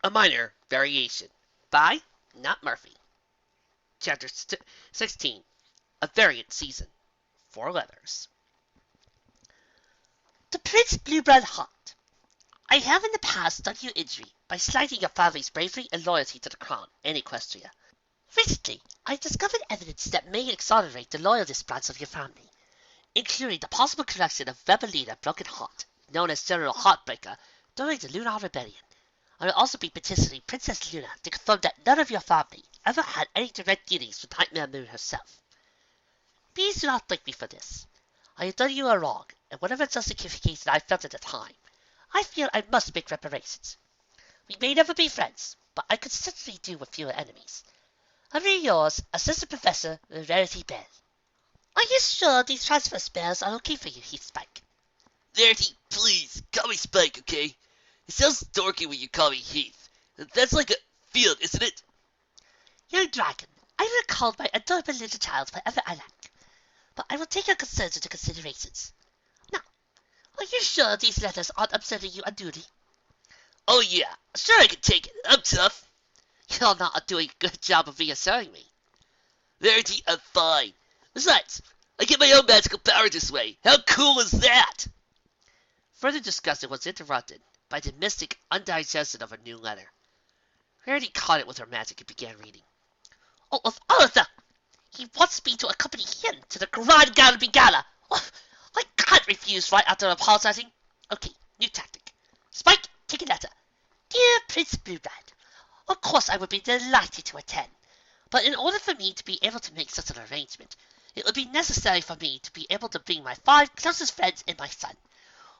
A minor variation by Not Murphy. Chapter 16. A variant season. 4 letters. To Prince Blueblood Hot. I have in the past done you injury by slighting your family's bravery and loyalty to the crown and Equestria. Recently, I discovered evidence that may exonerate the loyalist branch of your family, including the possible connection of rebel leader Broken Heart, known as General Heartbreaker, during the Lunar Rebellion. I will also be petitioning Princess Luna to confirm that none of your family ever had any direct dealings with Nightmare Moon herself. Please do not thank me for this. I have done you a wrong, and whatever justification I felt at the time, I feel I must make reparations. We may never be friends, but I could certainly do with fewer enemies. I'm really yours, Assistant Professor Rarity Bell. Are you sure these transfer spells are okay for you, Heath Spike? Rarity, please, call me Spike, okay? It sounds dorky when you call me Heath. That's like a field, isn't it? Young dragon, I will call my adorable little child whatever I like, but I will take your concerns into considerations. Now, are you sure these letters aren't upsetting you unduly? Oh yeah, sure I can take it. I'm tough. You're not doing a good job of reassuring me. Rarity, I'm fine. Besides, I get my own magical power this way. How cool is that? Further discussion was interrupted by the mystic undigestion of a new letter. Rarity caught it with her magic and began reading. Oh, of Arthur! He wants me to accompany him to the Grand Gallery Gala. Oh, I can't refuse right after apologizing. Okay, new tactic. Spike, take a letter. Dear Prince Blueblood, of course I would be delighted to attend, but in order for me to be able to make such an arrangement, it would be necessary for me to be able to bring my 5 closest friends and my son,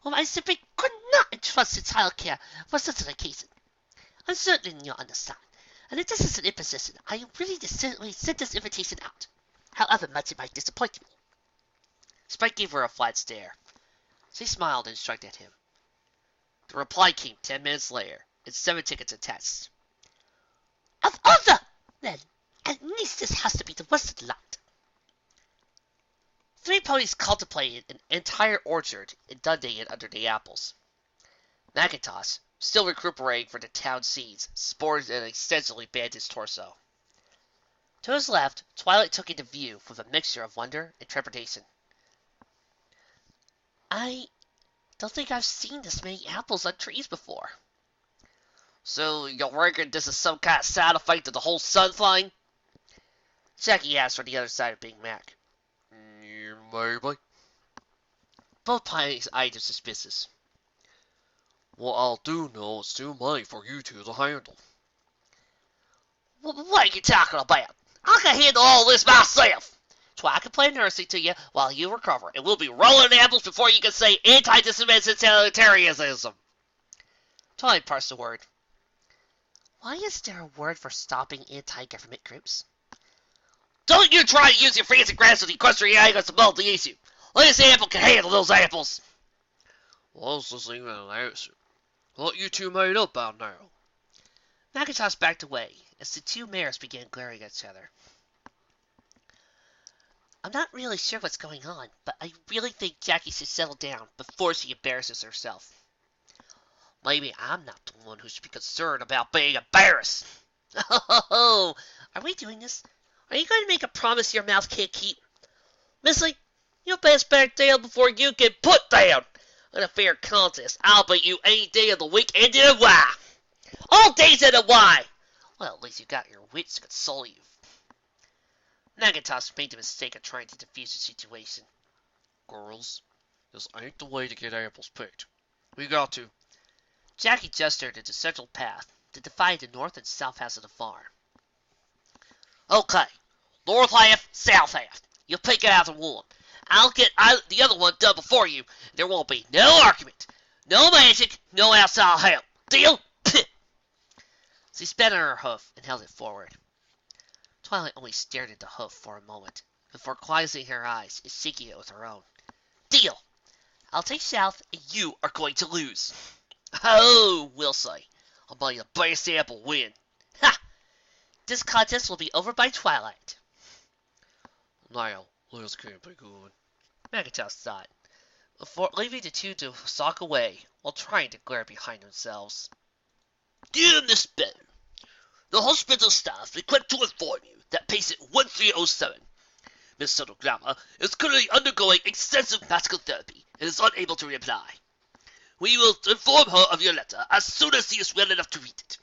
whom I simply could not entrust to child care for such an occasion. I'm certain you'll understand, and if this is an imposition, I am willing to certainly send this invitation out, however much it might disappoint me. Spike gave her a flat stare. She smiled and shrugged at him. The reply came 10 minutes later, and 7 tickets attached. Of Arthur! Then, at least this has to be the worst of the lot. 3 ponies contemplated an entire orchard in Dundee under the apples. Macintosh, still recuperating from the town scenes, sported an extensively bandaged torso. To his left, Twilight took into view with a mixture of wonder and trepidation. I don't think I've seen this many apples on trees before. So you reckon this is some kind of side effect of the whole sun flying? Jackie asked from the other side of Big Mac. Maybe. Both ponies eyed him suspicious. What I'll do now is too many for you two to handle. What are you talking about? I can handle all this myself. So I can play nursing to you while you recover, and we'll be rolling apples before you can say anti-discriminatory. Twilight parsed the word. Why is there a word for stopping anti-government groups? Don't you try to use your fancy grasp with equestrian angles to mull the issue. This apple can handle those apples. What's this even an answer? What you two made up by now? Macintosh backed away as the 2 mayors began glaring at each other. I'm not really sure what's going on, but I really think Jackie should settle down before she embarrasses herself. Maybe I'm not the one who should be concerned about being embarrassed. Oh, are we doing this? Are you going to make a promise your mouth can't keep? Missy, you best back down before you get put down. In a fair contest, I'll beat you any day of the week and in a Y. All days in a Y. Well, at least you got your wits to console you. Macintosh made the mistake of trying to defuse the situation. Girls, this ain't the way to get apples picked. We got to. Jackie gestured into the central path to divide the north and south halves of the farm. Okay, north half, south half. You pick out the one. I'll get the other one done before you. There won't be no argument, no magic, no outside help. Deal? She spat on her hoof and held it forward. Twilight only stared at the hoof for a moment, before closing her eyes and shaking it with her own. Deal. I'll take south, and you are going to lose. Oh, we'll see. I'll buy you the best apple win. Ha! This contest will be over by twilight. Now, let's keep it going. Macintosh thought, before leaving the 2 to stalk away while trying to glare behind themselves. Dear Miss Bell, the hospital staff regret to inform you that patient 1307, Miss Sonograma, is currently undergoing extensive medical therapy and is unable to reply. We will inform her of your letter as soon as she is well enough to read it.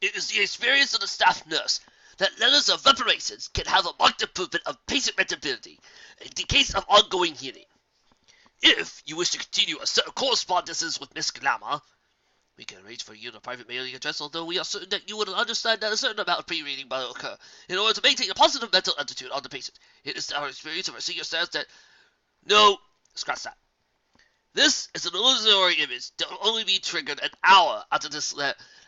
It is the experience of the staff nurse that letters of reparations can have a marked improvement of patient mentability in the case of ongoing healing. If you wish to continue a set of correspondences with Miss Glamour, we can arrange for you a private mailing address, although we are certain that you will understand that a certain amount of pre-reading will occur in order to maintain a positive mental attitude on the patient. It is our experience of our senior staff that... No, scratch that. This is an illusory image that will only be triggered an hour after this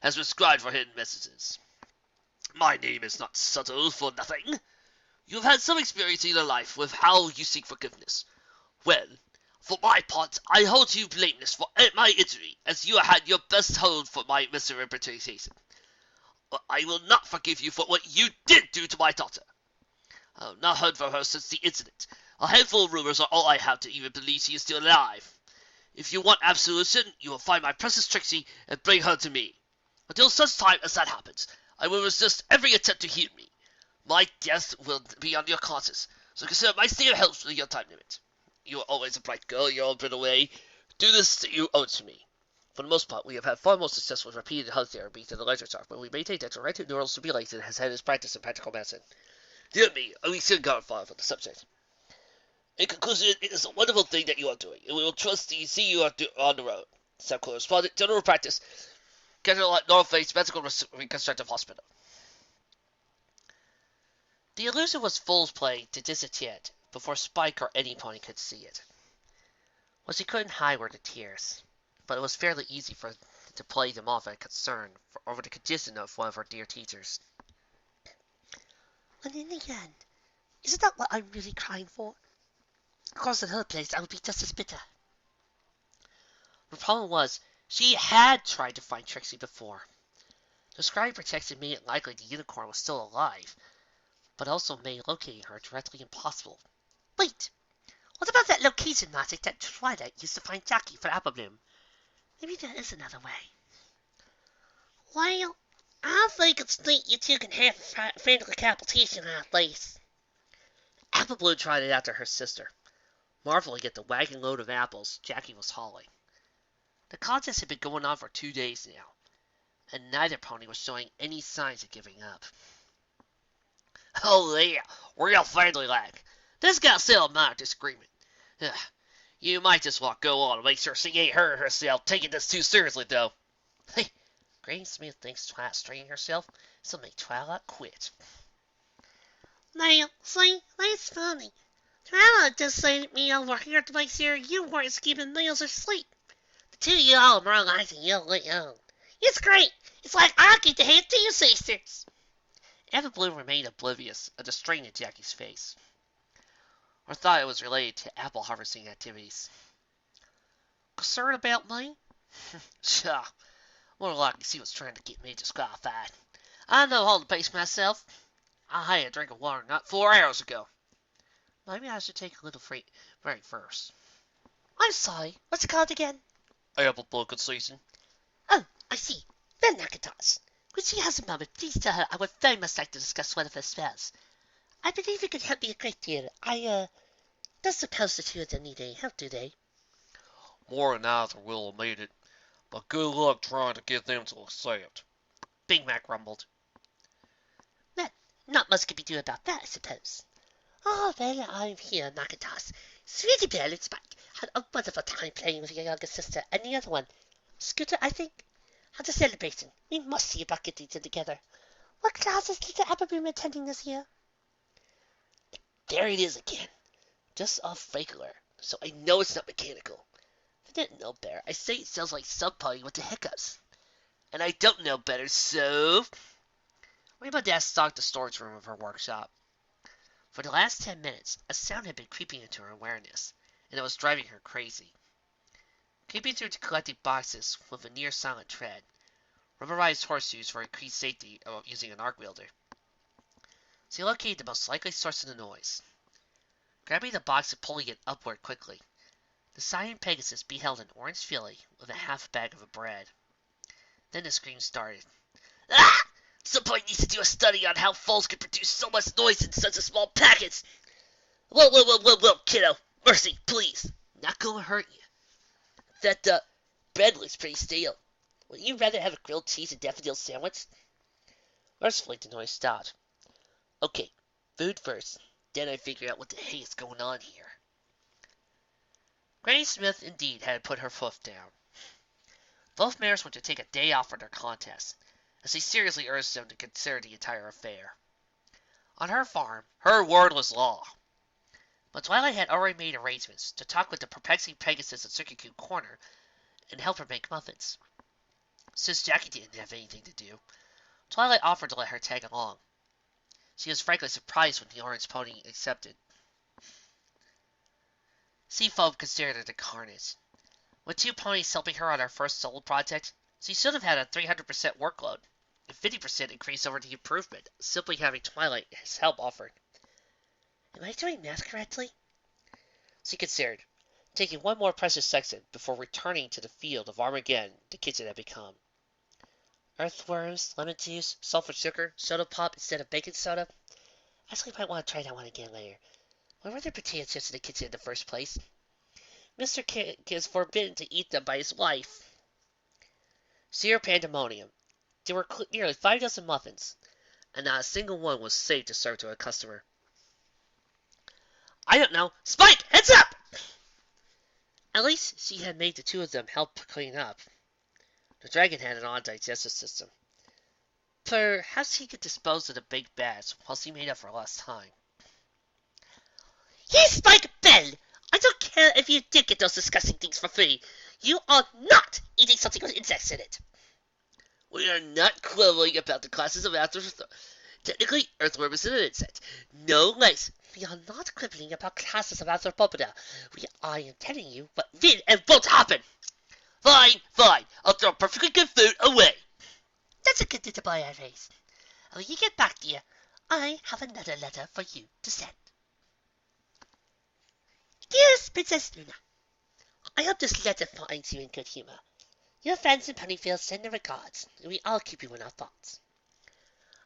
has been scribed for hidden messages. My name is not subtle for nothing. You have had some experience in your life with how you seek forgiveness. Well, for my part, I hold you blameless for my injury, as you had your best hold for my misrepresentation. But I will not forgive you for what you did do to my daughter. I have not heard from her since the incident. A handful of rumors are all I have to even believe she is still alive. If you want absolution, you will find my precious Trixie and bring her to me. Until such time as that happens, I will resist every attempt to heal me. My death will be on your conscience, so consider my state of health within your time limit. You are always a bright girl, your own bit away. Do this that you owe to me. For the most part, we have had far more success with repeated health therapy than the literature, but we maintain that direct neural stimulation has had its practice in practical medicine. Dear me, we still got far for the subject. In conclusion, it is a wonderful thing that you are doing, and we will trust you see you are on the road. Staff correspondent, general practice, Cadillac North-Face Medical Reconstructive Hospital. The illusion was full play to disappear before Spike or any pony could see it. What she couldn't hide were the tears, but it was fairly easy for to play them off as concern over the condition of one of her dear teachers. And in the end, isn't that what I'm really crying for? Of course, in her place, I would be just as bitter. The problem was, she had tried to find Trixie before. The scribe protected made it likely the unicorn was still alive, but also made locating her directly impossible. Wait, what about that location magic that Twilight used to find Jackie for Apple Bloom? Maybe there is another way. Well, I think it's neat you two can have a friendly competition at least. Apple Bloom tried it after her sister, marveling at the wagon load of apples Jackie was hauling. The contest had been going on for 2 days now, and neither pony was showing any signs of giving up. Oh yeah, real friendly like. This got settled minor disagreement. You might just want to go on and make sure she ain't hurt herself taking this too seriously, though. Hey, Granny Smith thinks Twilight straining herself, so make Twilight quit. Now, see, that's funny. Twilight just sent me over here to make sure you weren't skipping meals or sleep. The two of you all are moralizing you on. It's great. It's like I get to have two sisters. Apple Bloom remained oblivious of the strain in Jackie's face, or thought it was related to apple harvesting activities. Concerned about me? Pshaw, more likely she was trying to get me disqualified. I know how to pace myself. I had a drink of water not 4 hours ago. Maybe I should take a little break first. I'm sorry, what's it called again? Apple Bloom season. Oh, I see. Then Nakatas. When she has a moment, please tell her I would very much like to discuss one of her spells. I believe it could help me a great deal. Don't suppose the two of them need any help, do they? More than either will have made it, but good luck trying to get them to accept. Big Mac rumbled. Well, not much can be done about that, I suppose. Oh, well, I'm here, Nakatas. Sweetie Belle and Spike had a wonderful time playing with your younger sister and the other one. Scooter, I think. Had a celebration. We must see about getting them together. What class is little Apple Bloom attending this year? There it is again. Just off regular, so I know it's not mechanical. If I didn't know better, I say it sounds like somebody with the hiccups. And I don't know better, so... Rainbow Dash stalked the storage room of her workshop. For the last 10 minutes, a sound had been creeping into her awareness, and it was driving her crazy. Creeping through to collecting boxes with a near-silent tread, rubberized horseshoes for increased safety using an arc wielder. She located the most likely source of the noise. Grabbing the box and pulling it upward quickly, the Cyan Pegasus beheld an orange filly with a half bag of bread. Then the scream started. Ah! Somebody needs to do a study on how phones can produce so much noise in such a small package. Whoa, kiddo. Mercy, please. Not gonna hurt you. That, bread looks pretty stale. Would you rather have a grilled cheese and daffodil sandwich? Mercifully, the noise stopped. Okay, food first. Then I figure out what the heck is going on here. Granny Smith indeed had put her foot down. Both mayors were to take a day off for their contest, as he seriously urged them to consider the entire affair. On her farm, her word was law. But Twilight had already made arrangements to talk with the perplexing Pegasus at Circuit Cube Corner and help her make muffins. Since Jackie didn't have anything to do, Twilight offered to let her tag along. She was frankly surprised when the orange pony accepted. Seafoam considered it a carnage. With 2 ponies helping her on her first solo project, she should have had a 300% workload, a 50% increase over the improvement, simply having Twilight as help offered. Am I doing math correctly? She considered, taking one more precious second before returning to the field of Armageddon the kitchen had become. Earthworms, lemon juice, sulfur sugar, soda pop instead of baking soda. Actually, might want to try that one again later. Why were there potato chips in the kitchen in the first place? Mr. King is forbidden to eat them by his wife. Sheer pandemonium. There were nearly 5 dozen muffins, and not a single one was safe to serve to a customer. I don't know. Spike, heads up! At least she had made the 2 of them help clean up. The dragon had an odd digestive system. Perhaps he could dispose of the big bads whilst he made up for lost time. Here's Spike Bell! I don't care if you did get those disgusting things for free. You are not eating something with insects in it. We are not quibbling about the classes of afterthought. Technically, earthworm is an insect. No legs. We are not quibbling about classes of arthropoda. We are telling you what will and won't happen. Fine. I'll throw perfectly good food away. That's a good little boy, I raised. When you get back, dear, I have another letter for you to send. Dearest Princess Luna, I hope this letter finds you in good humor. Your friends in Ponyville send their regards, and we all keep you in our thoughts.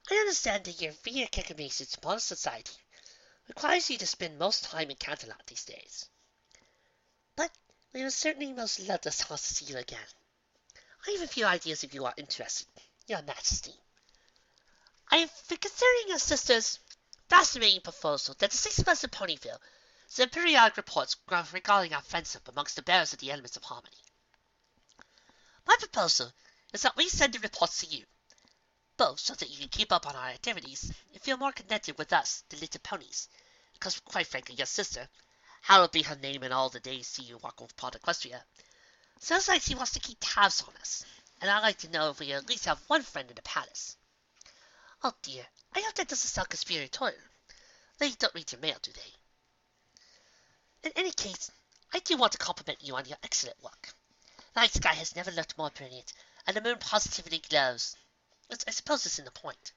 I understand that your very recognition to modern society requires you to spend most time in Canterlot these days. But we would certainly most love to see you again. I have a few ideas if you are interested, Your Majesty. I have been considering your sister's fascinating proposal that the 6 of us in Ponyville send periodic reports regarding our friendship amongst the bearers of the elements of harmony. My proposal is that we send the reports to you, both so that you can keep up on our activities and feel more connected with us, the little ponies, because, quite frankly, your sister, hallowed be her name in all the days see you walk with Pod Equestria, sounds like she wants to keep tabs on us, and I'd like to know if we at least have one friend in the palace. Oh dear, I hope that doesn't sound conspiratorial. They don't read your mail, do they? In any case, I do want to compliment you on your excellent work. The night sky has never looked more brilliant, and the moon positively glows. I suppose it's in the point.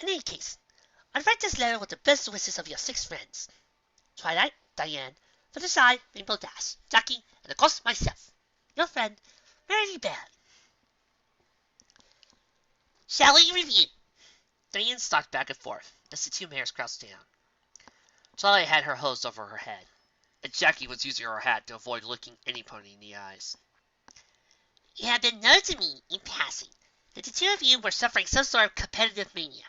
In any case, I write this letter with the best wishes of your 6 friends. Twilight, Diane, Fluttershy, Rainbow Dash, Jackie, and of course myself, your friend, Mary Bell. Shall we review? Diane stalked back and forth as the 2 mayors crouched down. Twilight had her hose over her head, and Jackie was using her hat to avoid looking any pony in the eyes. You have been known to me, in passing, that the 2 of you were suffering some sort of competitive mania.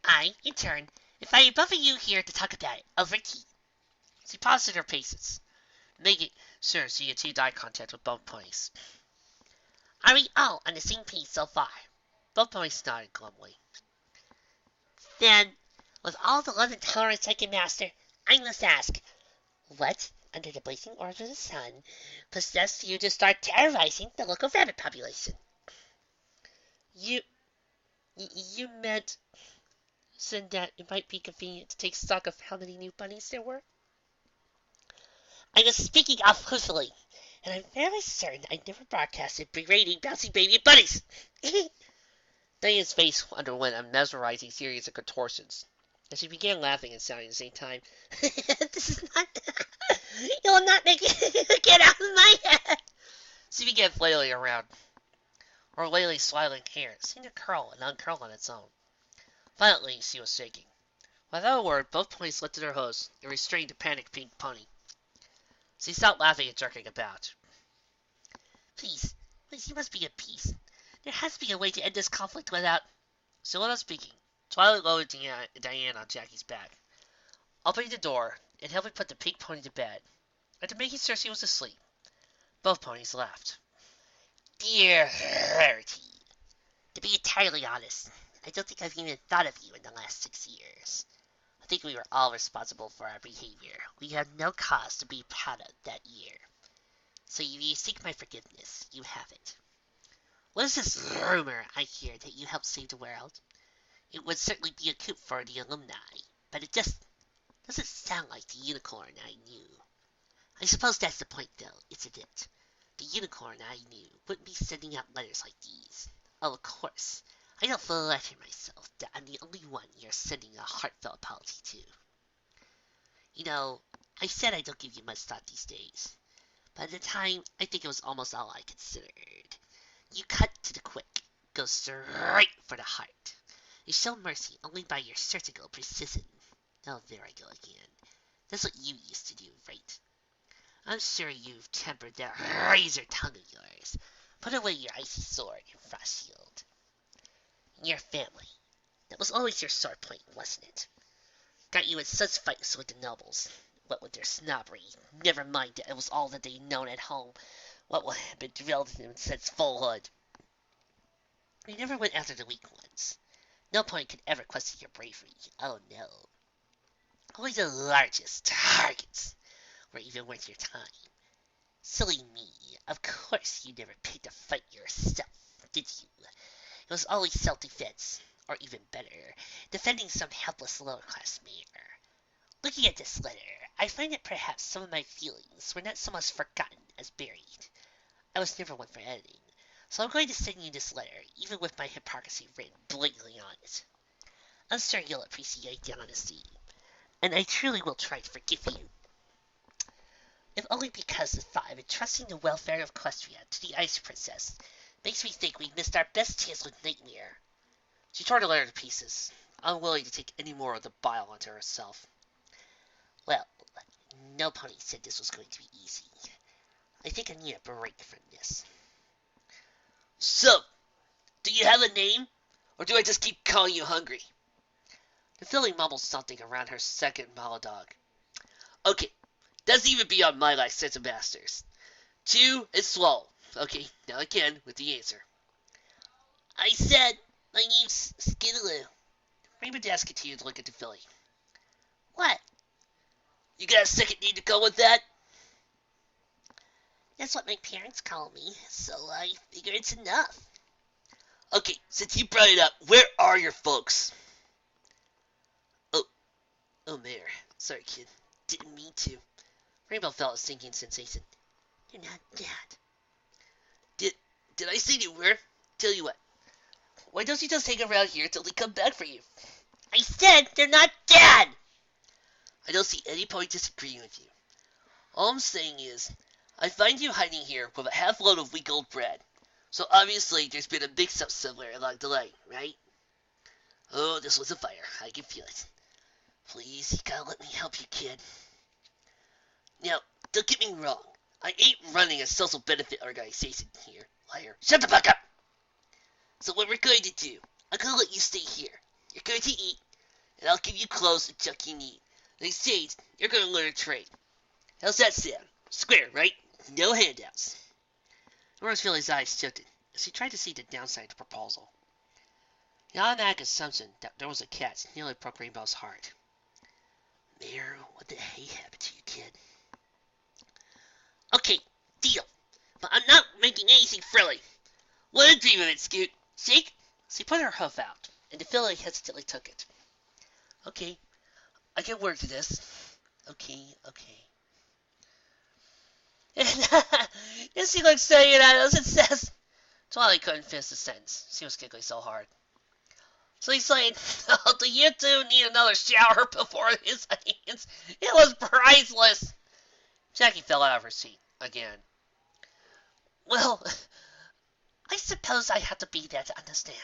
I, in turn, invited both of you here to talk about it over tea. She paused in her paces, making sure she achieved eye contact with both ponies. Are we all on the same page so far? Both ponies nodded glumly. Then, with all the love and tolerance I can master, I must ask, what, under the blazing orb of the sun, possessed you to start terrorizing the local rabbit population? You meant, said that it might be convenient to take stock of how many new bunnies there were? I was speaking untruthfully, and I'm very certain I never broadcasted berating bouncy baby bunnies. Diane's face underwent a mesmerizing series of contortions, as she began laughing and sounding at the same time. This is not... You'll not make it get out of my head. She began flailing around. Her oily, swaddling hair seemed to curl and uncurl on its own. Violently, she was shaking. Without a word, both ponies lifted her hose and restrained the panicked pink pony. She stopped laughing and jerking about. Please, please, you must be at peace. There has to be a way to end this conflict without... Still without speaking, Twilight lowered Diane on Jackie's back, opening the door and helping put the pink pony to bed. After making sure she was asleep, both ponies laughed. Dear Rarity, to be entirely honest, I don't think I've even thought of you in the last 6 years. I think we were all responsible for our behavior. We had no cause to be proud of that year. So if you seek my forgiveness, you have it. What is this rumor I hear that you helped save the world? It would certainly be a coup for the alumni, but it just doesn't sound like the unicorn I knew. I suppose that's the point, though, isn't it? The unicorn I knew wouldn't be sending out letters like these. Oh, of course. I don't flatter myself that I'm the only one you're sending a heartfelt apology to. You know, I said I don't give you much thought these days, but at the time, I think it was almost all I considered. You cut to the quick, go straight for the heart. You show mercy only by your surgical precision. Oh, there I go again. That's what you used to do, right? I'm sure you've tempered that razor tongue of yours. Put away your icy sword and frost shield. Your family. That was always your sore point, wasn't it? Got you in such fights with the nobles. What with their snobbery. Never mind that it was all that they'd known at home. What would have been drilled in them since fullhood. You never went after the weak ones. No point could ever question your bravery. Oh no. Only the largest targets were even worth your time. Silly me. Of course you never picked a fight yourself, did you? It was always self-defense, or even better, defending some helpless lower-class mare. Looking at this letter, I find that perhaps some of my feelings were not so much forgotten as buried. I was never one for editing, so I'm going to send you this letter, even with my hypocrisy written blatantly on it. I'm sure you'll appreciate the honesty, and I truly will try to forgive you. If only because the thought of entrusting the welfare of Equestria to the Ice Princess makes me think we missed our best chance with Nightmare. She tore the letter to pieces, unwilling to take any more of the bile onto herself. Well, no pony said this was going to be easy. I think I need a break from this. So, do you have a name? Or do I just keep calling you Hungry? The filly mumbled something around her second monologue. Okay, that's even beyond my life sense of masters. 2 is Swallow. Okay, now again with the answer. I said, my name's Skidaloo. Rainbow Dash continued to look at the filly. What? You got a second name to go with that? That's what my parents call me, so I figure it's enough. Okay, since you brought it up, where are your folks? Oh, Mayor. Sorry, kid. Didn't mean to. Rainbow felt a sinking sensation. You're not Dad. Did I say you were? Tell you what. Why don't you just hang around here till they come back for you? I said they're not dead! I don't see any point disagreeing with you. All I'm saying is, I find you hiding here with a half load of week old bread. So obviously there's been a mix-up somewhere along the line, right? Oh, this was a fire. I can feel it. Please, you gotta let me help you, kid. Now, don't get me wrong. I ain't running a social benefit organization here. Liar. Shut the fuck up! So what we're going to do, I'm gonna let you stay here. You're going to eat, and I'll give you clothes and junk you need. In exchange, you're gonna learn a trade. How's that sound? Square, right? No handouts. Rose Philly's eyes shifted as he tried to see the downside of the proposal. The automatic assumption that there was a catch nearly broke Rainbow's heart. Mayor, what the hey happened to you, kid? Okay, deal. But I'm not making anything frilly. What a dream of it, Scoot. Shake? She put her hoof out, and the filly hesitantly took it. Okay, I can work to this. Okay. And she looks saying at us and says... Twilight couldn't finish the sentence. She was giggling so hard. So he's saying, oh, do you two need another shower before his hands? It was priceless. Jackie fell out of her seat again. Well, I suppose I have to be there to understand.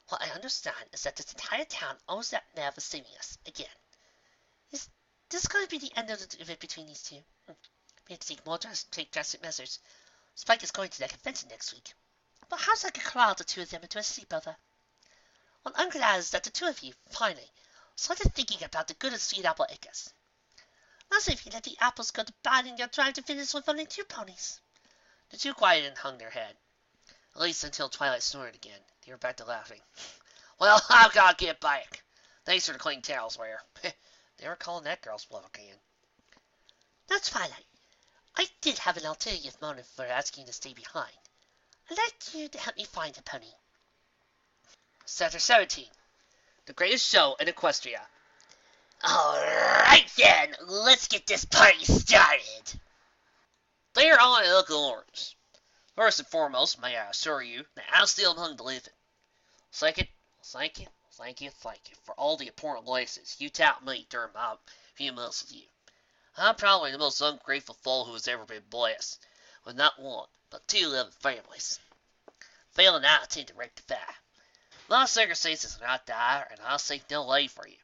What I understand is that this entire town owes that man for saving us again. Is this going to be the end of it between these two? We have to take drastic measures. Spike is going to that convention next week. But how's I going to corral the two of them into a sleepover? What I'm glad is that the two of you, finally, started thinking about the good of Sweet Apple Acres. As if you let the apples go to bad and you're trying to finish with only 2 ponies. The two quieted and hung their head. At least until Twilight snorted again. They were back to laughing. Well, I've got to get back. Thanks for the clean towels, Ware. They were calling that girl's bluff again. That's fine. I did have an alternative motive for asking you to stay behind. I'd like you to help me find a pony. Chapter 17. The greatest show in Equestria. Alright then, let's get this party started. They're on Uncle Orange. First and foremost, may I assure you that I'm still among the living. Second, thank you for all the important lessons you taught me during my few months with you. I'm probably the most ungrateful fool who has ever been blessed with not one, but 2 loving families. Failing I intend to rectify. My circumstances are not dire, and I'll seek no aid for you.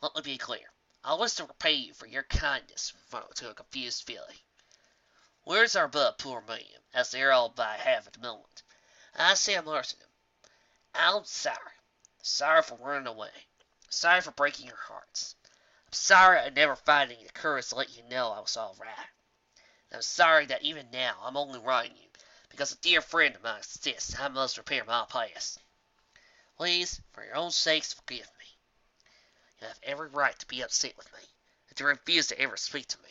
Let me be clear. I wish to repay you for your kindness to a confused filly. Where's our poor man, as they're all by half at the moment? I say I'm nursing him. I'm sorry. Sorry for running away. Sorry for breaking your hearts. I'm sorry I never finding the courage to let you know I was all right. And I'm sorry that even now I'm only writing you, because a dear friend of mine insists I must repair my past. Please, for your own sakes, forgive me. You have every right to be upset with me, and to refuse to ever speak to me.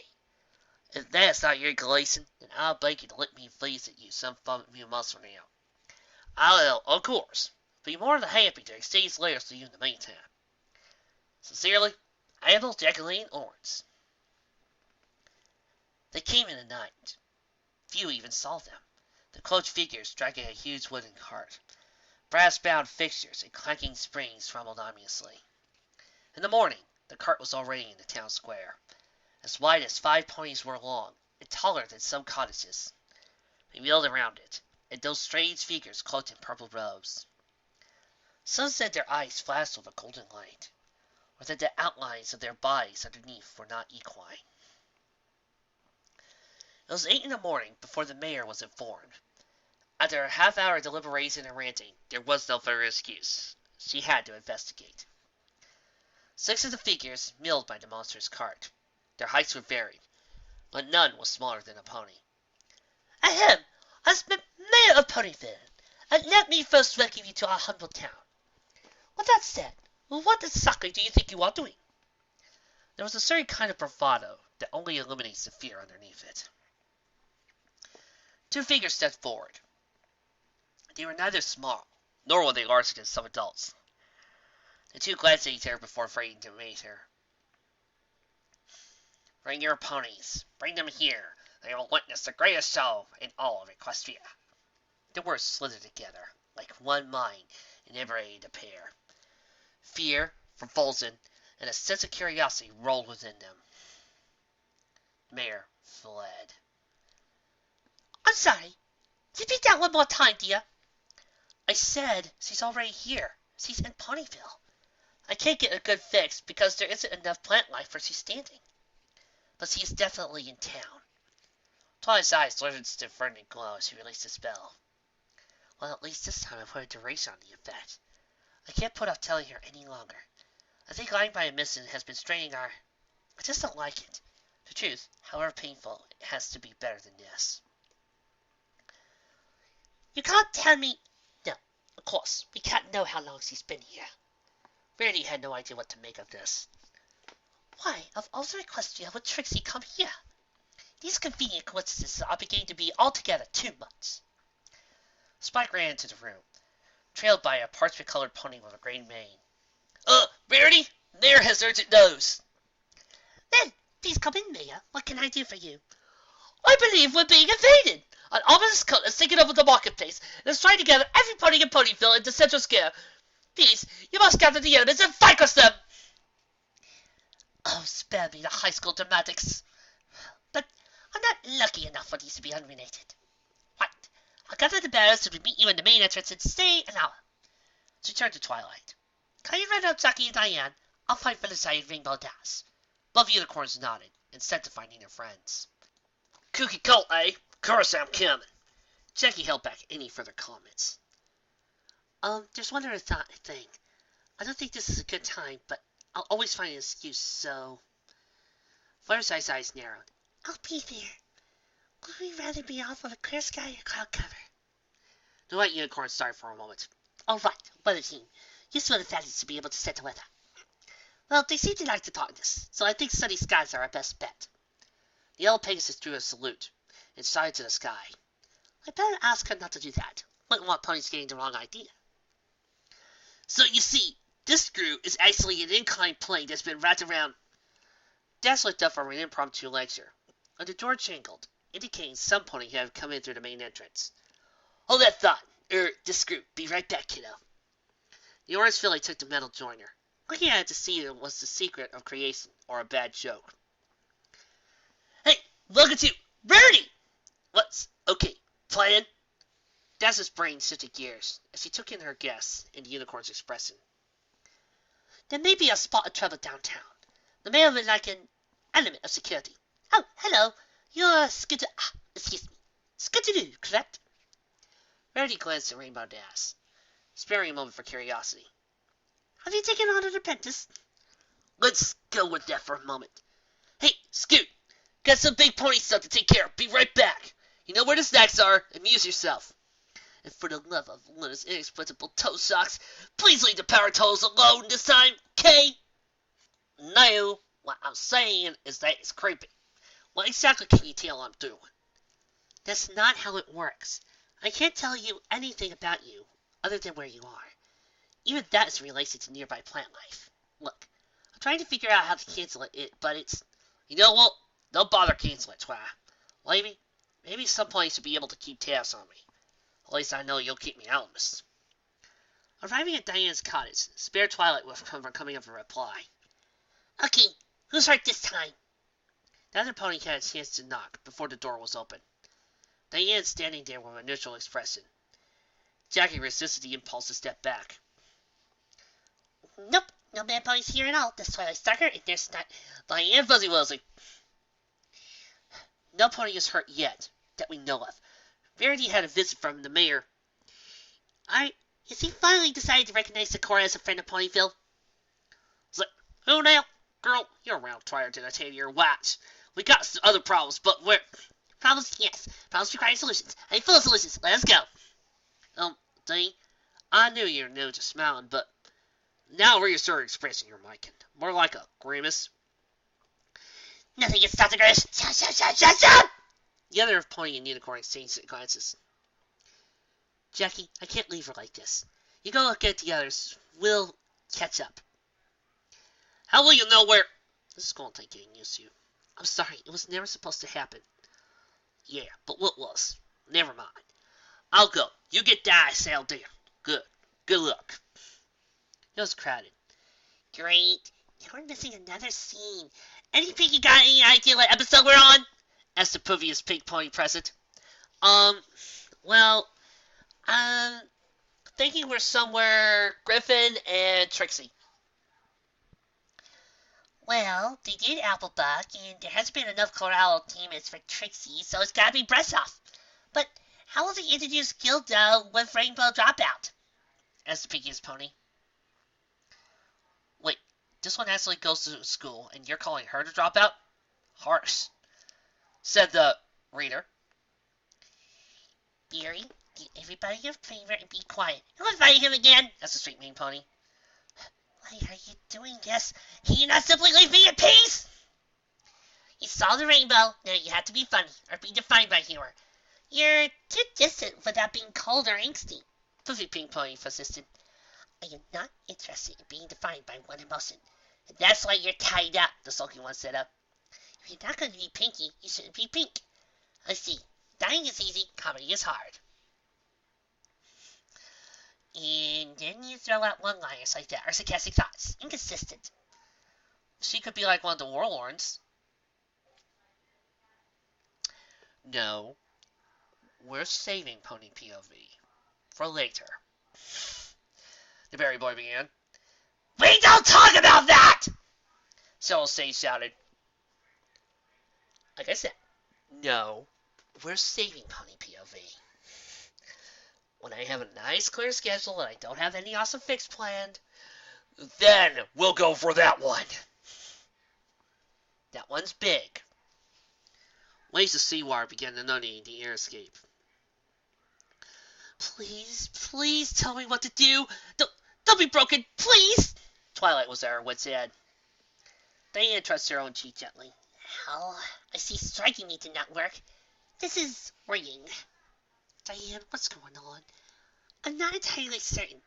If that's not your inclination, then I'll beg you to let me visit you some few months from now. I'll, of course, be more than happy to exchange letters to you in the meantime. Sincerely, Ethel Jacqueline Orange. They came in the night. Few even saw them. The cloaked figures dragging a huge wooden cart. Brass-bound fixtures and clanking springs rumbled ominously. In the morning, the cart was already in the town square, as wide as 5 ponies were long, and taller than some cottages. They wheeled around it, and those strange figures cloaked in purple robes. Some said their eyes flashed with a golden light, or that the outlines of their bodies underneath were not equine. It was 8 in the morning before the mayor was informed. After a half-hour deliberation and ranting, there was no further excuse. She had to investigate. 6 of the figures milled by the monster's cart. Their heights were varied, but none was smaller than a pony. Ahem! As mayor of Ponyville, and let me first welcome you to our humble town. With that said, what exactly do you think you are doing? There was a certain kind of bravado that only eliminates the fear underneath it. 2 figures stepped forward. They were neither small, nor were they larger than some adults. The 2 glanced at each other before framing to meet her. Bring your ponies. Bring them here. They will witness the greatest show in all of Equestria. The words slithered together, like one mind, and never aided a pair. Fear, revulsion, and a sense of curiosity rolled within them. The mayor fled. I'm sorry. Repeat that one more time, dear. I said she's already here. She's in Ponyville. I can't get a good fix because there isn't enough plant life where she's standing. But she's definitely in town. Twilight's eyes learned to friendly glow as she released the spell. Well, at least this time I put a duration on the effect. I can't put off telling her any longer. I think lying by omission has been straining our... I just don't like it. The truth, however painful, it has to be better than this. You can't tell me... No, of course, we can't know how long she's been here. Rarity had no idea what to make of this. Why, of all the Equestria, would Trixie come here? These convenient coincidences are beginning to be altogether too much. Spike ran into the room, trailed by a parchment-colored pony with a green mane. Rarity, Mayor has urgent news. Then, please come in, Mayor. What can I do for you? I believe we're being invaded. An ominous cult has taken over the marketplace and is trying to gather every pony in Ponyville into Central Square. Please, you must gather the elements and fight with them. Oh, spare me the high school dramatics. But I'm not lucky enough for these to be unrelated. Right, I'll gather the barrels to meet you in the main entrance and stay an hour. She turned to Twilight. Can you run out Jackie and Diane? I'll fight for the side Rainbow Dash. Both unicorns nodded, instead of finding their friends. Cookie cult, eh? Of course I'm coming. Jackie held back any further comments. There's one other thing. I don't think this is a good time, but I'll always find an excuse, so... Fireside's eyes narrowed. I'll be there. Would we rather be off of a clear sky or cloud cover? The white unicorn started for a moment. All right, what a team. Useful advantage to be able to set the weather. Well, they seem to like the darkness, so I think sunny skies are our best bet. The yellow Pegasus threw a salute and shouted to the sky. I better ask her not to do that. Wouldn't want ponies getting the wrong idea. So you see, this screw is actually an inclined plane that's been wrapped around. Dash looked up for an impromptu lecture, and the door jingled, indicating some pony had come in through the main entrance. Hold that thought. This screw. Be right back, kiddo. The orange filly took the metal joiner, looking at it to see if it was the secret of creation or a bad joke. Hey, welcome to Rarity! What's okay? Plan? Dash's brain shifted gears as she took in her guess and the unicorn's expression. There may be a spot of trouble downtown. The mayor would like an element of security. Oh, hello. You're Skitteroo, correct? Rarity glanced at Rainbow Dash, sparing a moment for curiosity. Have you taken on an apprentice? Let's go with that for a moment. Hey, Scoot! Got some big pony stuff to take care of. Be right back. You know where the snacks are. Amuse yourself. And for the love of Luna's inexplicable toe socks, please leave the power toes alone this time, okay? No, what I'm saying is that it's creepy. What exactly can you tell I'm doing? That's not how it works. I can't tell you anything about you other than where you are. Even that is related to nearby plant life. Look, I'm trying to figure out how to cancel it, but it's... You know what? Don't bother canceling it, Twi. Maybe some place should be able to keep tabs on me. At least I know you'll keep me honest. Arriving at Diane's cottage, spared Twilight from coming up with a reply. Okay, who's right this time? The other pony had a chance to knock before the door was open. Diane standing there with a neutral expression. Jackie resisted the impulse to step back. Nope, no bad ponies here at all. That's Twilight Stalker, and there's not Diane Fuzzy Wuzzy. No pony is hurt yet, that we know of. Verity had a visit from the mayor. Has he finally decided to recognize Sakura as a friend of Ponyville? It's like, who now? Girl, you're around prior to the 10-year watch. We got some other problems, but we're... Problems, yes. Problems require solutions. I'm full of solutions. Let's go. Dee, I knew you were new to smiling, but now where you started expressing your mind, more like a grimace. Nothing gets stopped the grimace. Shut! The other pony and unicorn exchanged glances. Jackie, I can't leave her like this. You go look at the others. We'll catch up. How will you know where... This is going to take getting used to. I'm sorry, it was never supposed to happen. Yeah, but what was? Never mind. I'll go. You get die sailed there. Good. Good luck. It was crowded. Great. Now we're missing another scene. Any Pinky got any idea what episode we're on? Asked the previous pink pony present. Thinking we're somewhere Griffin and Trixie. Well, they did Applebuck, and there hasn't been enough Coral teammates for Trixie, so it's gotta be Brestoff. But how will they introduce Gilda with Rainbow Dropout? Asked the pinkiest pony. Wait, this one actually goes to school, and you're calling her to drop out? Harsh, said the reader. Beery, give everybody your favor and be quiet. Who invited him again? Asked the straight main pony. What are you doing, Yes? Can you not simply leave me in peace? You saw the rainbow, now you have to be funny, or be defined by humor. You're too distant without being cold or angsty, Puffy Pink Pony persisted. I am not interested in being defined by one emotion, and that's why you're tied up, the sulky one said up. If you're not going to be pinky, you shouldn't be pink. I see. Dying is easy, comedy is hard. And then you throw out one-liners like that, or sarcastic thoughts. Inconsistent. She could be like one of the warlords. No. we're saving Pony POV for later. The berry boy began. We don't talk about that! Several Sage shouted. Like I said, no, we're saving Pony POV. When I have a nice clear schedule and I don't have any awesome fix planned, then we'll go for that one. That one's big. Waves of seawater began to nutty the air escape. Please, please tell me what to do. Don't be broken, please! Twilight was at her wit's end. Diane touched her own cheek gently. Hell, I see striking me did not work. This is worrying. Diane, what's going on? I'm not entirely certain.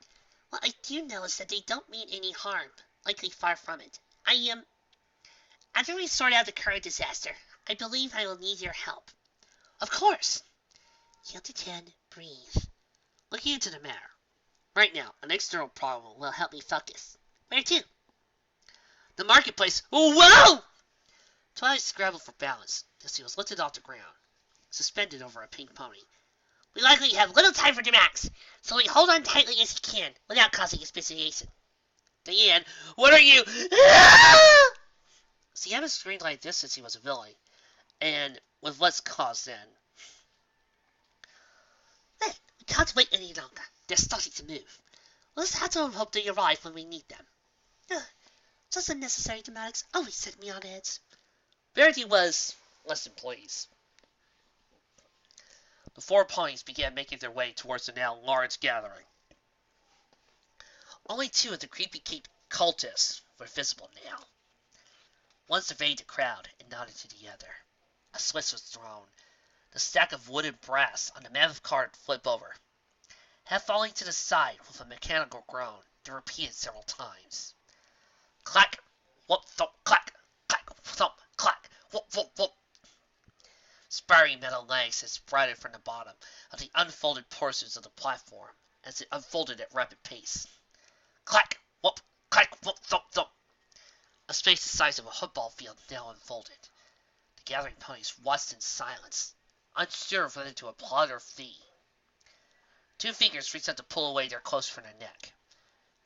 What I do know is that they don't mean any harm. Likely far from it. After we sort out the current disaster, I believe I will need your help. Of course. Count to 10, breathe. Looking into the matter. Right now, an external problem will help me focus. Where to? The marketplace. Whoa! Twilight scrambled for balance as he was lifted off the ground, suspended over a pink pony. We likely have little time for dramatics, so we hold on tightly as he can without causing asphyxiation. Diane, what are you? See, I was screamed like this since he was a villain, and with what's caused then. Then, we can't wait any longer. They're starting to move. We'll just have to hope they arrive when we need them. Just unnecessary dramatics always set me on edge. Verity was less than pleased. The four ponies began making their way towards the now large gathering. Only two of the creepy cape cultists were visible now. One surveyed the crowd and nodded to the other. A switch was thrown. The stack of wood and brass on the mammoth cart flipped over, half falling to the side with a mechanical groan that repeated several times. Clack, whoop, thump, clack, clack, thump, clack, whoop, whoop, whoop. Sparring metal legs had sprouted from the bottom of the unfolded portions of the platform as it unfolded at rapid pace. Clack, whoop, clack, whoop, thump, thump. A space the size of a football field now unfolded. The gathering ponies watched in silence, unsure of whether to applaud or flee. Two fingers reached out to pull away their clothes from their neck,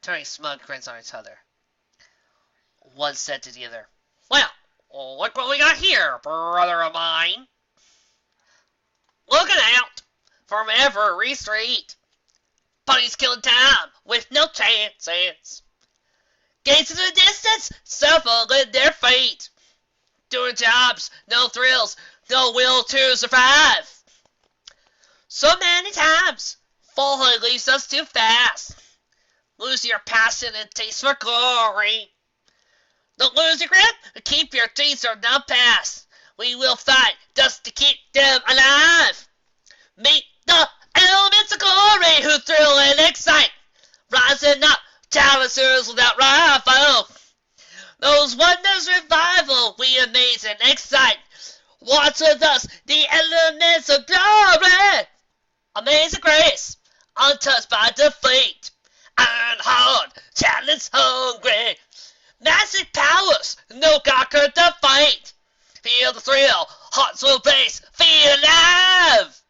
turning smug grins on each other. One said to the other, Well, look what we got here, brother of mine. Looking out from every street. Ponies killing time with no chances. Gates in the distance, shuffling their feet. Doing jobs, no thrills, no will to survive. So many times, falling leaves us too fast. Lose your passion and taste for glory. Don't lose your grip, keep your dreams or not past. We will fight just to keep them alive. Meet the elements of glory who thrill and excite. Rising up, challengers without rival. Those wonders revival we amaze and excite. Watch with us the elements of glory. Amazing grace, untouched by defeat. Iron hard, challenge hungry. Massive powers, no conquer the fight. Feel the thrill, hearts will race, feel alive.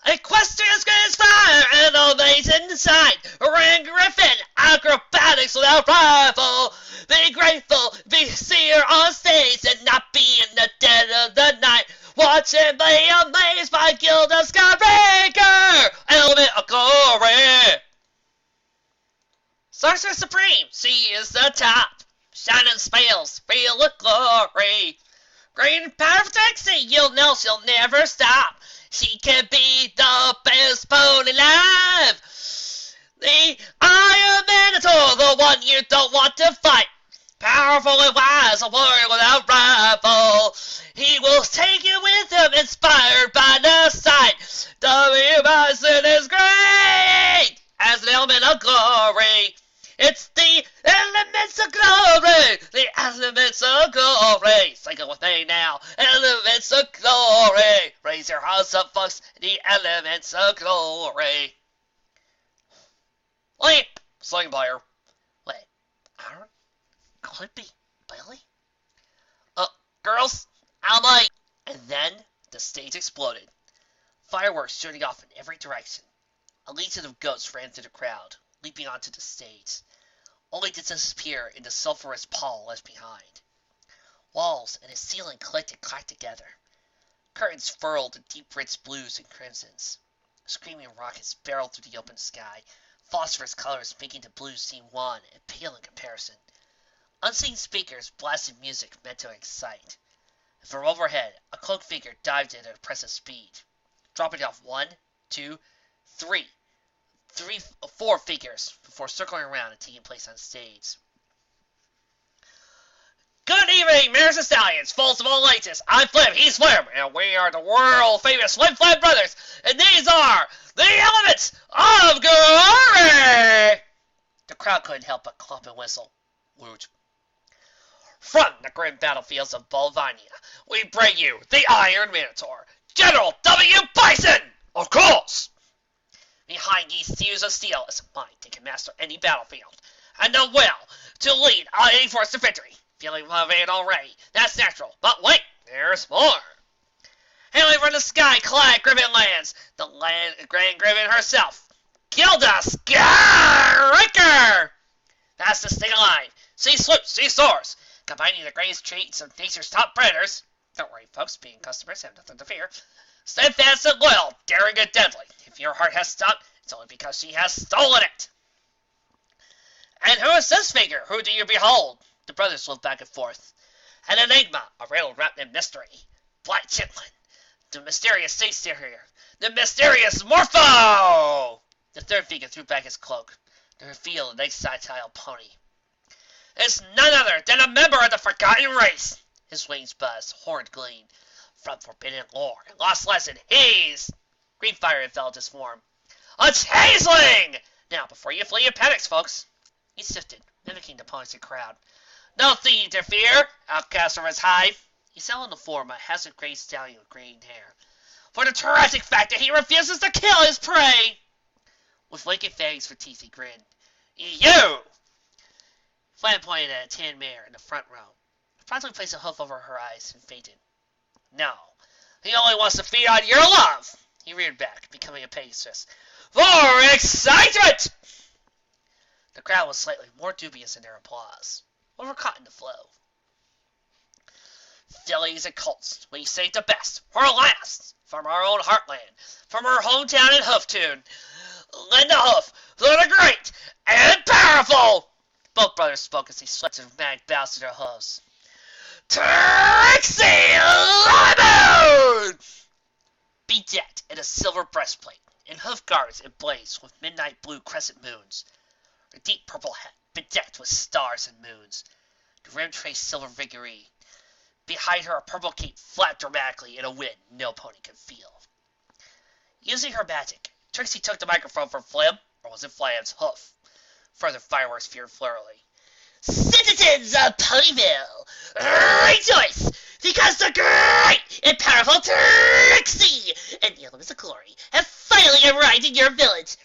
Equestrian screams fire and amazing sight. Ring Griffin, acrobatics without rival. Be grateful, be seer on stage and not be in the dead of the night. Watch and be amazed by Guild of Skybreaker, element of glory. Sorcerer Supreme, she is the top. Shining spells, feel the glory. Great and powerful Trixie, you'll know she'll never stop. She can be the best pony alive. The Iron Minotaur, the one you don't want to fight. Powerful and wise, a warrior without rival. He will take you with him, inspired by the sight. The Bison is great as an element of glory. It's the elements of glory, the elements of glory. Sing it with me now. Elements of glory. Raise your hearts up, folks. The elements of glory. Wait, sling player. Wait, Aaron? Could it be Billy? Girls, I'm late. And then the stage exploded. fireworks shooting off in every direction. A legion of ghosts ran through the crowd, leaping onto the stage, only to disappear in the sulphurous pall left behind. Walls and the ceiling clicked and clacked together. Curtains furled in deep rich blues and crimsons. Screaming rockets barreled through the open sky, phosphorus colors making the blues seem wan and pale in comparison. Unseen speakers blasted music meant to excite. From overhead, a cloaked figure dived in at impressive speed, dropping off 1, 2, 3, 4 figures before circling around and taking place on stage. Good evening, mares and stallions, foals of all ages. I'm Flim, he's Flim, and we are the world-famous Flim Flam Brothers, and these are the elements of glory! The crowd couldn't help but clap and whistle. Woot. From the grim battlefields of Bolvania, we bring you the Iron Minotaur, General W. Bison! Of course! Behind these thews of steel is a mind that can master any battlefield, and the will to lead any force to victory. Feeling motivated already, that's natural, but wait, there's more. Hailing from the sky-clad Griffin lands, the Grand Griffin herself, Gilda Skyraker! That's the sting alive. She swoops, she soars, combining the greatest traits of nature's top predators. Don't worry, folks, being customers have nothing to fear. Steadfast and loyal, daring and deadly. If your heart has stopped, it's only because she has stolen it. And who is this figure? Who do you behold? The brothers looked back and forth. An enigma, a riddle wrapped in mystery. Black Chitlin, the mysterious sea terrier, the mysterious Morpho! The third figure threw back his cloak to reveal an excitile pony. It's none other than a member of the Forgotten Race. His wings buzzed, horns gleamed. From forbidden lore and lost lesson, he's... Green fire enveloped his form. A changeling! Now, before you flee in panics, folks. He shifted, mimicking the pony's crowd. No thing to fear, outcast from his hive. He settled in the form of a hazard gray stallion with green hair. For the tragic fact that he refuses to kill his prey! With winking fangs for teeth, he grinned. You! Flan pointed at a tan mare in the front row. Promptly placed a hoof over her eyes and fainted. No, he only wants to feed on your love! He reared back, becoming a Pegasus. For excitement! The crowd was slightly more dubious in their applause, but were caught in the flow. Fillies and colts, we saved the best, for last, from our own heartland, from our hometown in Hooftune. Lend a hoof for the great and powerful! Both brothers spoke as they swept their mag bows to their hooves. Trixie Lemon! Bedecked in a silver breastplate, and hoof guards ablaze with midnight blue crescent moons. Her deep purple hat bedecked with stars and moons. The rim traced silver vigoree. Behind her, a purple cape flapped dramatically in a wind no pony could feel. Using her magic, Trixie took the microphone from Flim, or was it Flam's hoof? Further fireworks veered flurily. Citizens of Ponyville, rejoice, because the great and powerful Trixie and the elements of glory have finally arrived in your village.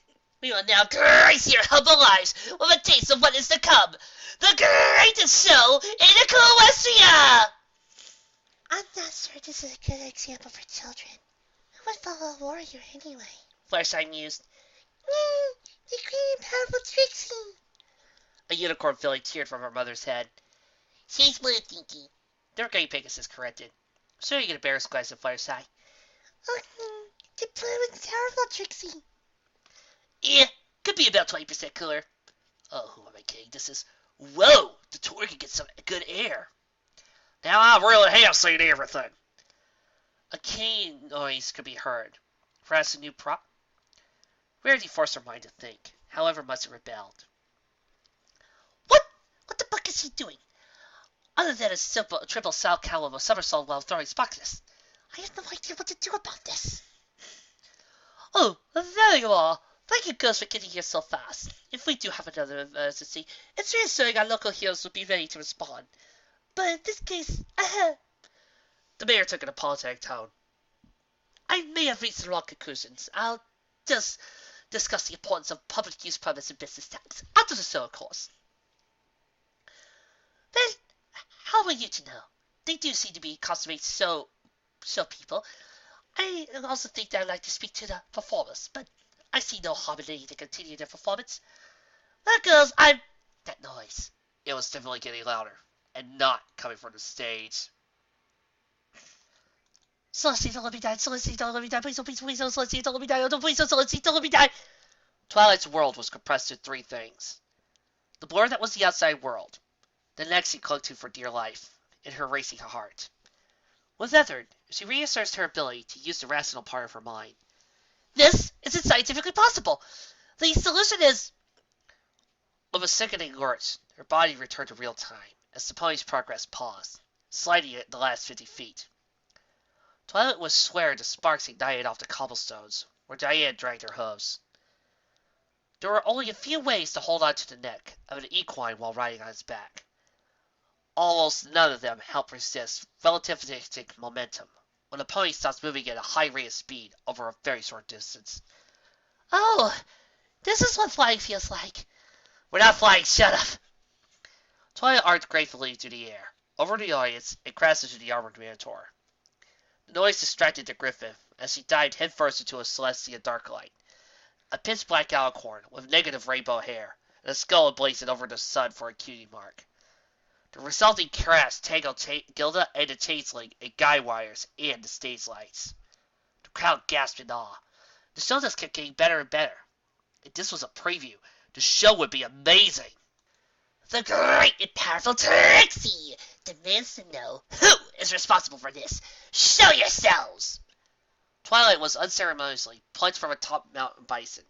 We will now grace your humble lives with a taste of what is to come. The greatest show in Equestria! I'm not sure this is a good example for children. Who would follow a warrior anyway? Fluttershy mused. The great and powerful Trixie. A unicorn filly teared from her mother's head. She's blue, Dinky. Their gay Pegasus corrected. So you get a bear's glass of Fluttershy. The blue and powerful Trixie. Yeah, could be about 20% cooler. Oh, who am I kidding? This is... Whoa! The tour can get some good air. Now I really have seen everything. A keen noise could be heard. Perhaps a new prop? Rarity forced her mind to think, however much it rebelled. What the fuck is he doing? Other than a simple triple south caliber somersault while throwing sparkless. I have no idea what to do about this. Oh, very well. Thank you, Ghost, for getting here so fast. If we do have another emergency, it's reassuring our local heroes will be ready to respond. But in this case, The mayor took an apologetic tone. I may have reached the wrong conclusions. I'll just discuss the importance of public use permits and business tax after the show, of course. Then, how are you to know? They do seem to be consummate show people. I also think that I'd like to speak to the performers, but I see no harm in letting them continue their performance. Well, girls, I'm... That noise. It was definitely getting louder, and not coming from the stage. Celestine, don't let me die. Celestine, don't let me die. Please don't, please don't, Celestine, don't let me die. Oh, don't, please don't, Celestine, don't let me die. Twilight's world was compressed to three things. The blur that was the outside world, the next she clung to for dear life, and her racing heart. With Ethard, she reasserts her ability to use the rational part of her mind. This isn't scientifically possible. The solution is... With a sickening lurch, her body returned to real time, as the pony's progress paused, sliding at the last 50 feet. Twilight was swear the sparks ignited off the cobblestones, where Diane dragged her hooves. There were only a few ways to hold on to the neck of an equine while riding on its back. Almost none of them help resist relativistic momentum when the pony stops moving at a high rate of speed over a very short distance. Oh, this is what flying feels like. We're not flying, shut up! Twilight arced gratefully into the air, over the audience, and crashed into the armored Minotaur. The noise distracted the Griffin as she dived headfirst into a celestial dark light. A pitch-black alicorn with negative rainbow hair, and a skull emblazoned over the sun for a cutie mark. The resulting crash tangled Gilda and the Changeling in guy wires and the stage lights. The crowd gasped in awe. The show just kept getting better and better. If this was a preview, the show would be amazing. The great and powerful Trixie demands to know who is responsible for this. Show yourselves! Twilight was unceremoniously plunged from a top mountain bison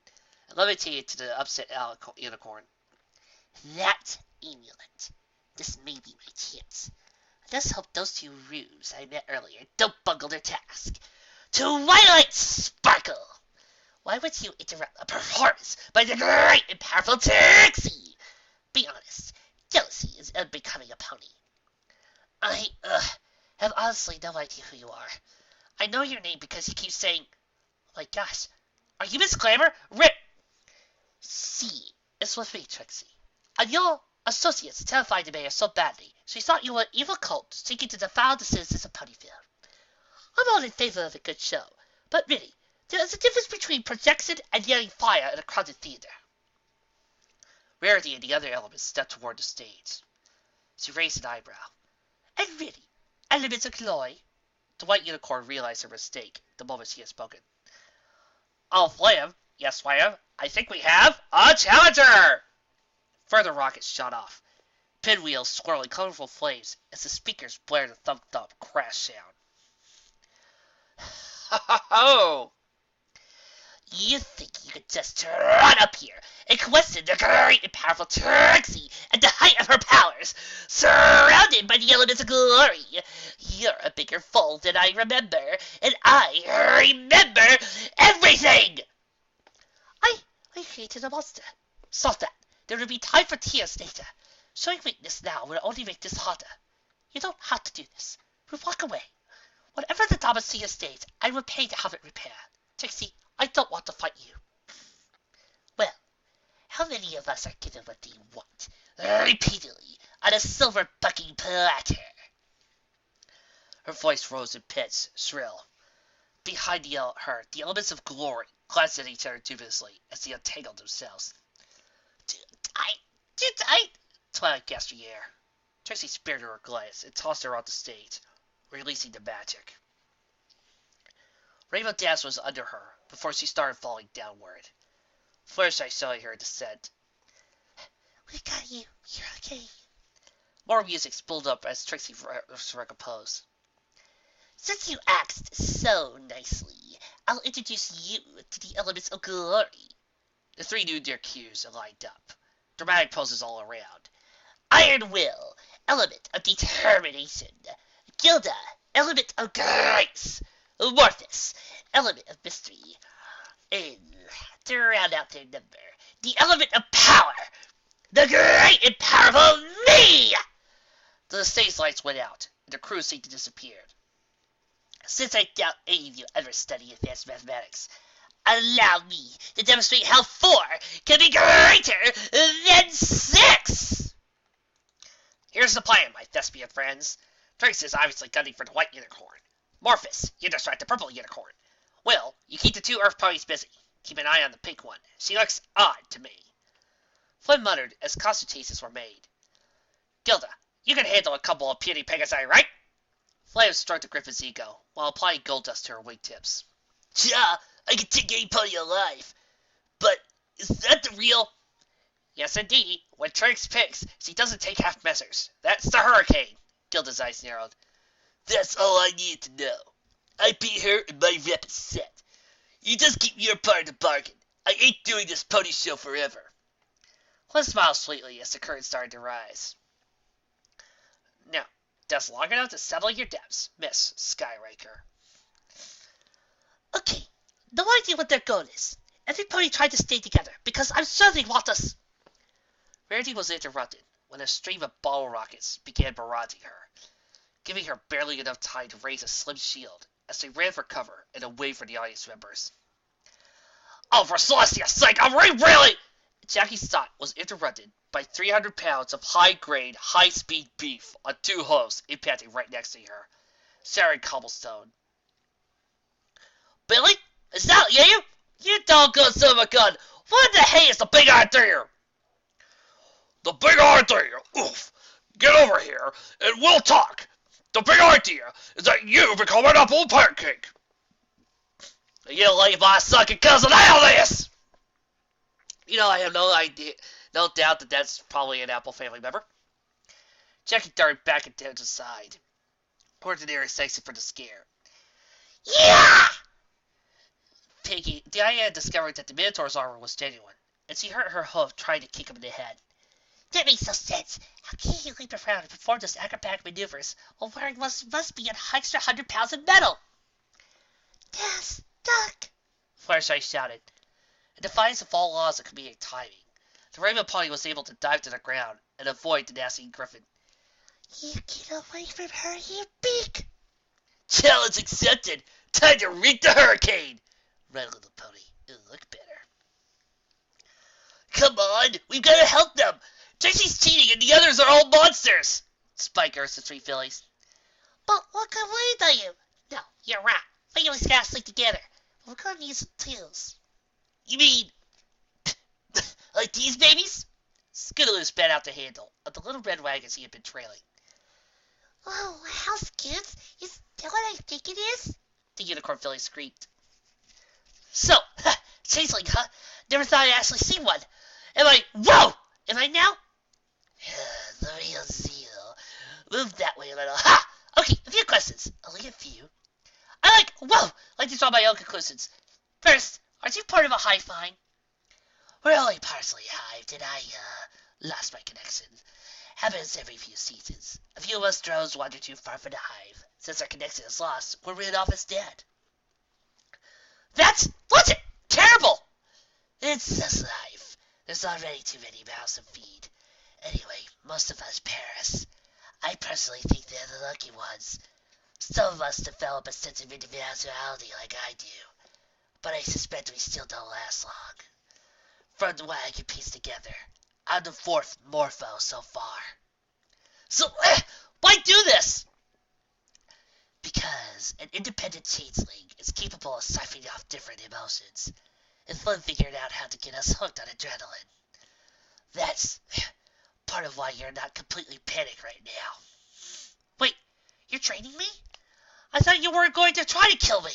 and levitated to the upset unicorn. That amulet. This may be my chance. I just hope those two rubes I met earlier don't bungle their task. Twilight Sparkle! Why would you interrupt a performance by the great and powerful Trixie? Be honest, jealousy is unbecoming a pony. I, have honestly no idea who you are. I know your name because you keep saying, oh my gosh, are you Miss Glamour? Rip! See, it's with me, Trixie. And your associates terrified the mayor so badly, she thought you were an evil cult seeking to defile the citizens of Ponyville. I'm all in favor of a good show, but really, there is a difference between projection and yelling fire in a crowded theater. Rarity and the other elements stepped toward the stage. She raised an eyebrow. And really, elements of glory? The white unicorn realized her mistake the moment she had spoken. Oh, Flam! Yes, Flam! I think we have a challenger! Further rockets shot off, pinwheels swirling colorful flames as the speakers blared a thump-thump crash sound. Ho-ho-ho! You think you could just run up here and question the great and powerful Trixie at the height of her powers, surrounded by the elements of glory. You're a bigger fool than I remember, and I remember everything! I created a monster. Stop that. There will be time for tears later. Showing weakness now will only make this harder. You don't have to do this. We'll walk away. Whatever the Damacia states, I will pay to have it repaired. Trixie, I don't want to fight you. Well, how many of us are given what they want, repeatedly, on a silver bucking platter? Her voice rose in pitch, shrill. Behind her, the elements of glory glanced at each other dubiously as they untangled themselves. Too tight! Twilight gasped the air. Trixie spared her glance and tossed her off the stage, releasing the magic. Rainbow Dash was under her before she started falling downward. Fluttershy showing her descent. We got you. You're okay. More music spooled up as Trixie recomposed. Since you asked so nicely, I'll introduce you to the elements of glory. The three knew their cues and lined up. Dramatic poses all around. Iron Will, element of determination. Gilda, element of grace. Morphus, element of mystery. And to round out their number, the element of power. The great and powerful me! The stage lights went out, and the crew seemed to disappear. Since I doubt any of you ever study advanced mathematics, allow me to demonstrate how 4 can be greater than 6! Here's the plan, my thespian friends. Trixie is obviously gunning for the white unicorn. Morphus, you're just right, the purple unicorn. Well, you keep the two Earth ponies busy. Keep an eye on the pink one. She looks odd to me. Flynn muttered as consultations were made. Gilda, you can handle a couple of puny Pegasi, right? Flame stroked the griffin's ego while applying gold dust to her wingtips. Yeah, I can take any pony alive. But is that the real? Yes, indeed. When Trix picks, she doesn't take half measures. That's the hurricane. Gilda's eyes narrowed. That's all I needed to know. I beat her and my rep is set. You just keep your part of the bargain. I ain't doing this pony show forever. Flynn smiled sweetly as the curtain started to rise. Now, that's long enough to settle your debts, Miss Skyraker. Okay, no idea what their goal is. Every pony tried to stay together, because I'm sure they want us. Rarity was interrupted when a stream of bottle rockets began barraging her, giving her barely enough time to raise a slim shield as they ran for cover and away from the audience members. Oh, for Celestia's sake, are we really? Jackie's thought was interrupted by 300 pounds of high-grade, high-speed beef on two hooves impacting right next to her. Sarah Cobblestone. Billy? Is that you? You doggone son of a gun! What the hey is the big idea? The big idea, oof, get over here and we'll talk. The big idea is that you become an apple pancake. You leave my sucking cousin out of this! You know, I have no doubt that that's probably an Apple family member. Jackie darted back and down to the side, towards the nearest exit for the scare. Yeah! Piggy, Diana discovered that the Minotaur's armor was genuine, and she hurt her hoof trying to kick him in the head. That makes no sense. How can he leap around and perform those acrobatic maneuvers while wearing what must be an extra 100 pounds of metal? They're stuck, Fluttershy shouted. In defiance of all laws of comedic timing, the Rainbow Pony was able to dive to the ground and avoid the nasty Griffin. You get away from her, you beak! Challenge accepted. Time to wreak the hurricane. Rattled the pony. It'll look better. Come on, we've got to help them. Tracy's cheating and the others are all monsters. Spike urged the three fillies. But what can we do? No, you're right. We always gotta stick together. We're gonna need some tools. You mean like these babies? Scootaloo spat out the handle of the little red wagons he had been trailing. Oh, house kids? Is that what I think it is? The unicorn filly squeaked. So, changeling, huh? Never thought I'd actually see one. Whoa! Am I now? The real zeal. Move that way a little. Ha! Okay, a few questions. Only a few. I like to draw my own conclusions. First, aren't you part of a hive mind? We're only partially hived, and I lost my connection. Happens every few seasons. A few of us drones wander too far from the hive. Since our connection is lost, we're written off as dead. What's it? Terrible! It's just life. There's already too many mouths to feed. Anyway, most of us perish. I personally think they're the lucky ones. Some of us develop a sense of individuality like I do, but I suspect we still don't last long. From what I can piece together, I'm the fourth Morpho so far. So, why do this? Because an independent changeling is capable of siphoning off different emotions, and Flynn figured out how to get us hooked on adrenaline. That's part of why you're not completely panicked right now. Wait, you're training me? I thought you weren't going to try to kill me.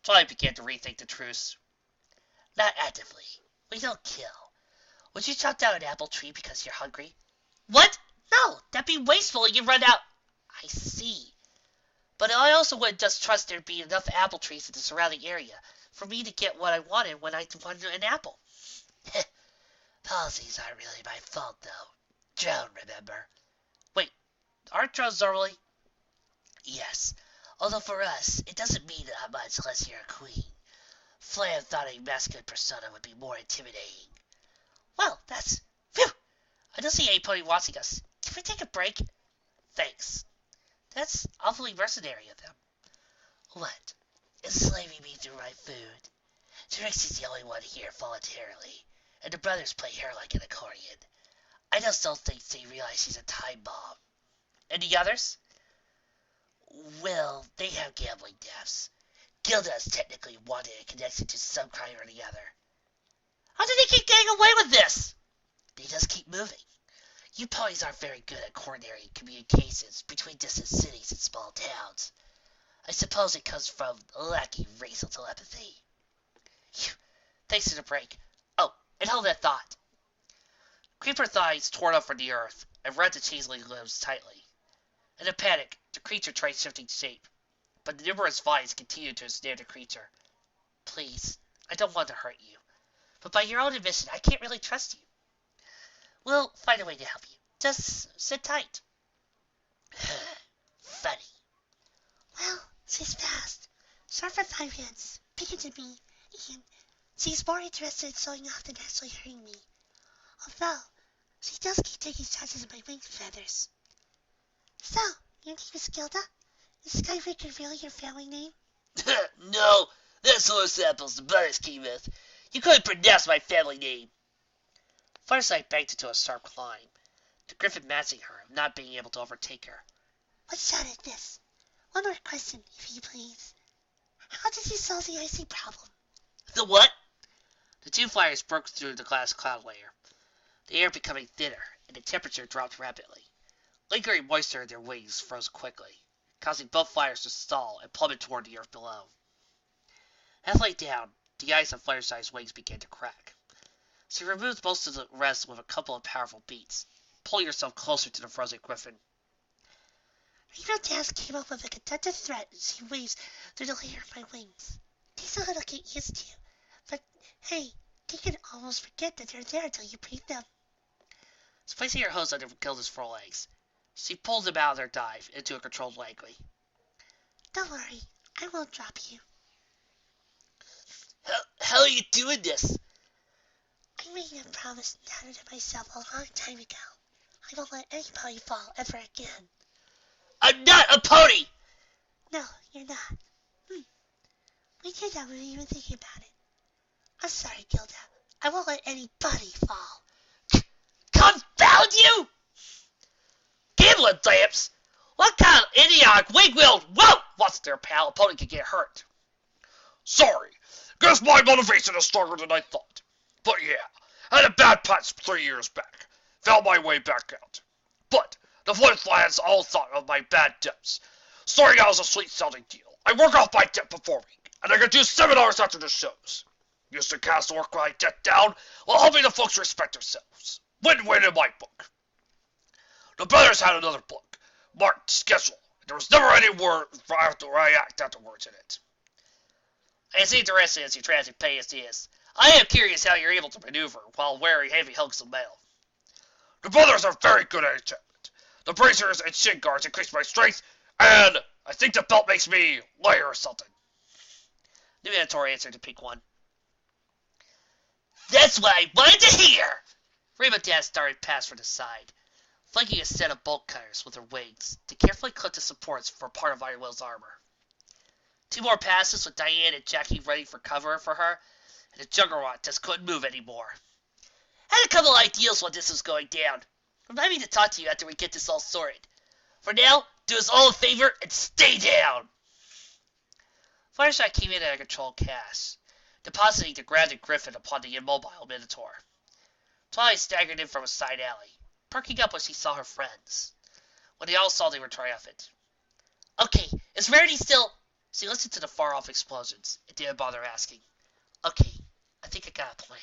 Johnny began to rethink the truce. Not actively. We don't kill. Would you chop down an apple tree because you're hungry? What? No, that'd be wasteful and you'd run out. I see. But I also wouldn't just trust there'd be enough apple trees in the surrounding area for me to get what I wanted when I wanted an apple. Policies aren't really my fault, though. Drone, remember? Wait, aren't drones normally? Yes. Although for us, it doesn't mean that much unless you're a queen. Flam thought a masculine persona would be more intimidating. Well, that's... Phew! I don't see any pony watching us. Can we take a break? Thanks. That's awfully mercenary of them. What? Enslaving me through my food? Trixie's the only one here voluntarily, and the brothers play her like an accordion. I just don't think they realize she's a time bomb. And the others? Well, they have gambling debts. Gilda is technically wanted and connected to some crime or the other. How do they keep getting away with this? They just keep moving. You ponies aren't very good at coordinating communications between distant cities and small towns. I suppose it comes from lacking racial telepathy. Phew. Thanks for the break. Oh, and hold that thought. Creeper thighs torn up from the earth and wrapped the changeling limbs tightly. In a panic, the creature tried shifting shape, but the numerous vines continued to ensnare the creature. Please, I don't want to hurt you, but by your own admission, I can't really trust you. We'll find a way to help you. Just sit tight. Funny. Well, she's fast, sharp for 5 hands, bigger than me, and she's more interested in showing off than actually hurting me. Although, she does keep taking chances of my wing feathers. So, your name is Gilda? Is Skybreaker really your family name? No, that's horse apples the butters came with. You couldn't pronounce my family name. Fireside banked into a sharp climb, the griffin matching her, not being able to overtake her. What shot at this? One more question, if you please. How did you solve the icy problem? The what? The two flyers broke through the glass cloud layer, the air becoming thinner, and the temperature dropped rapidly. Lingering moisture in their wings froze quickly, causing both flyers to stall and plummet toward the earth below. Halfway down, the ice on Fireside's wings began to crack. She removed most of the rest with a couple of powerful beats, pulling herself closer to the frozen griffin. Rainbow Dash came up with a contented threat as she waves through the layer of my wings. Takes a little to get used to, but hey, they can almost forget that they're there until you breathe them. Placing her hose under Gilda's forelegs, she pulled them out of their dive into a controlled landing. Don't worry, I won't drop you. How are you doing this? I made a promise to myself a long time ago. I won't let anybody fall ever again. I'm not a pony! No, you're not. We did that without even thinking about it. I'm sorry, Gilda. I won't let anybody fall. Confound you! Gambling damps! What kind of idiotic wing-wheeled whoa wants their pal? A pony could get hurt. Sorry. Guess my motivation is stronger than I thought. But yeah, I had a bad patch 3 years back. Found my way back out. But the Flyers all thought of my bad debts. Starting out as a sweet-sounding deal. I work off my debt performing, and I could do 7 hours after the shows. Used to cast work my debt down while helping the folks respect themselves. Win-win in my book. The brothers had another book, marked Schedule, and there was never any word after I act afterwards in it. As interesting as your tragic past is, I am curious how you're able to maneuver while wearing heavy hunks of mail. The brothers are very good at enchantment. The bracers and shin guards increase my strength, and I think the belt makes me lighter or something. The Minotaur answered to pick one. That's what I wanted to hear! Rainbow Dash darted past from the side, flanking a set of bolt cutters with her wings to carefully clip the supports for part of Ironwill's armor. 2 more passes with Diane and Jackie ready for cover for her, and the Juggernaut just couldn't move anymore. I had a couple ideas while this was going down. Remind me to talk to you after we get this all sorted. For now, do us all a favor and stay down! Fluttershy came in at a controlled cast, depositing the grounded griffin upon the immobile Minotaur. Twilight staggered in from a side alley, perking up when she saw her friends. When they all saw, they were triumphant. Okay, is Rarity still... She listened to the far-off explosions and didn't bother asking. Okay, I think I got a plan.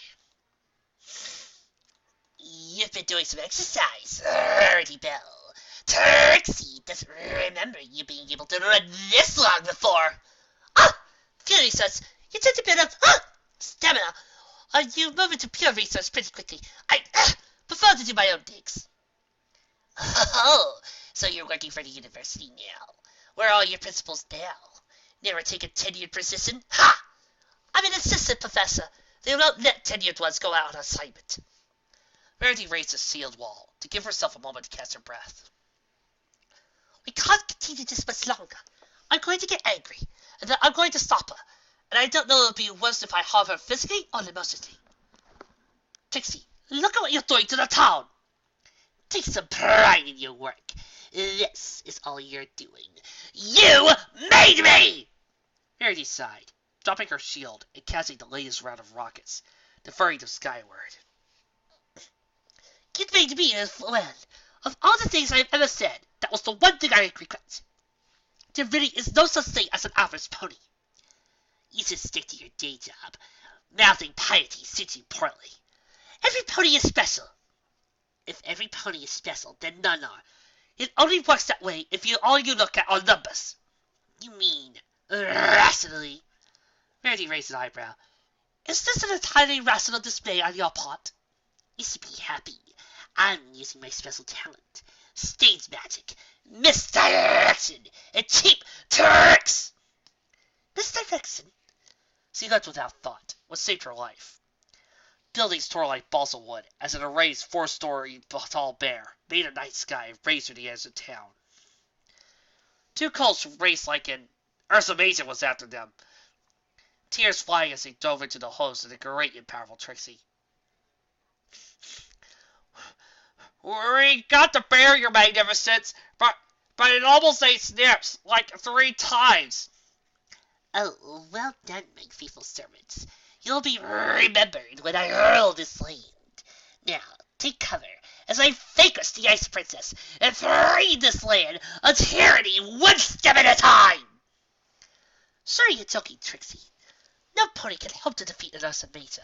You've been doing some exercise, Rarity Bell. Trixie doesn't remember you being able to run this long before. Ah! Fury says you took a bit of stamina. You move into pure resource pretty quickly. I prefer to do my own digs. Oh, so you're working for the university now. Where are all your principals now? Never take a tenured position? Ha! I'm an assistant professor. They won't let tenured ones go out on assignment. Rarity raised a sealed wall to give herself a moment to catch her breath. We can't continue this much longer. I'm going to get angry, and then I'm going to stop her. And I don't know if it'll be worse if I harm her physically or emotionally. Trixie, look at what you're doing to the town. Take some pride in your work. This is all you're doing. You made me! Rarity sighed, dropping her shield and casting the latest round of rockets, deferring them skyward. You made me as well. Of all the things I have ever said, that was the one thing I regret. There really is no such thing as an average pony. You should stick to your day job. Mouthing piety suits you poorly. Every pony is special. If every pony is special, then none are. It only works that way if all you look at are numbers. You mean rationally? Rarity raised an eyebrow. Is this an entirely rational display on your part? You should be happy. I'm using my special talent. Stage magic, misdirection, and cheap tricks! Misdirection? She left without thought. What saved her life? Buildings tore like balsa wood as an erased 4-story tall bear made a night sky and raced through the edge of town. Two colts raced like an Ursa Major was after them, tears flying as they dove into the host of the great and powerful Trixie. We got the bear, your magnificence, but it almost ate Snips like 3 times. Oh, well done, my faithful servants. You'll be remembered when I hurl this land. Now, take cover as I vanquish the Ice Princess and free this land of tyranny one step at a time. Sure, you're joking, Trixie. No pony can hope to defeat an Ursa Major.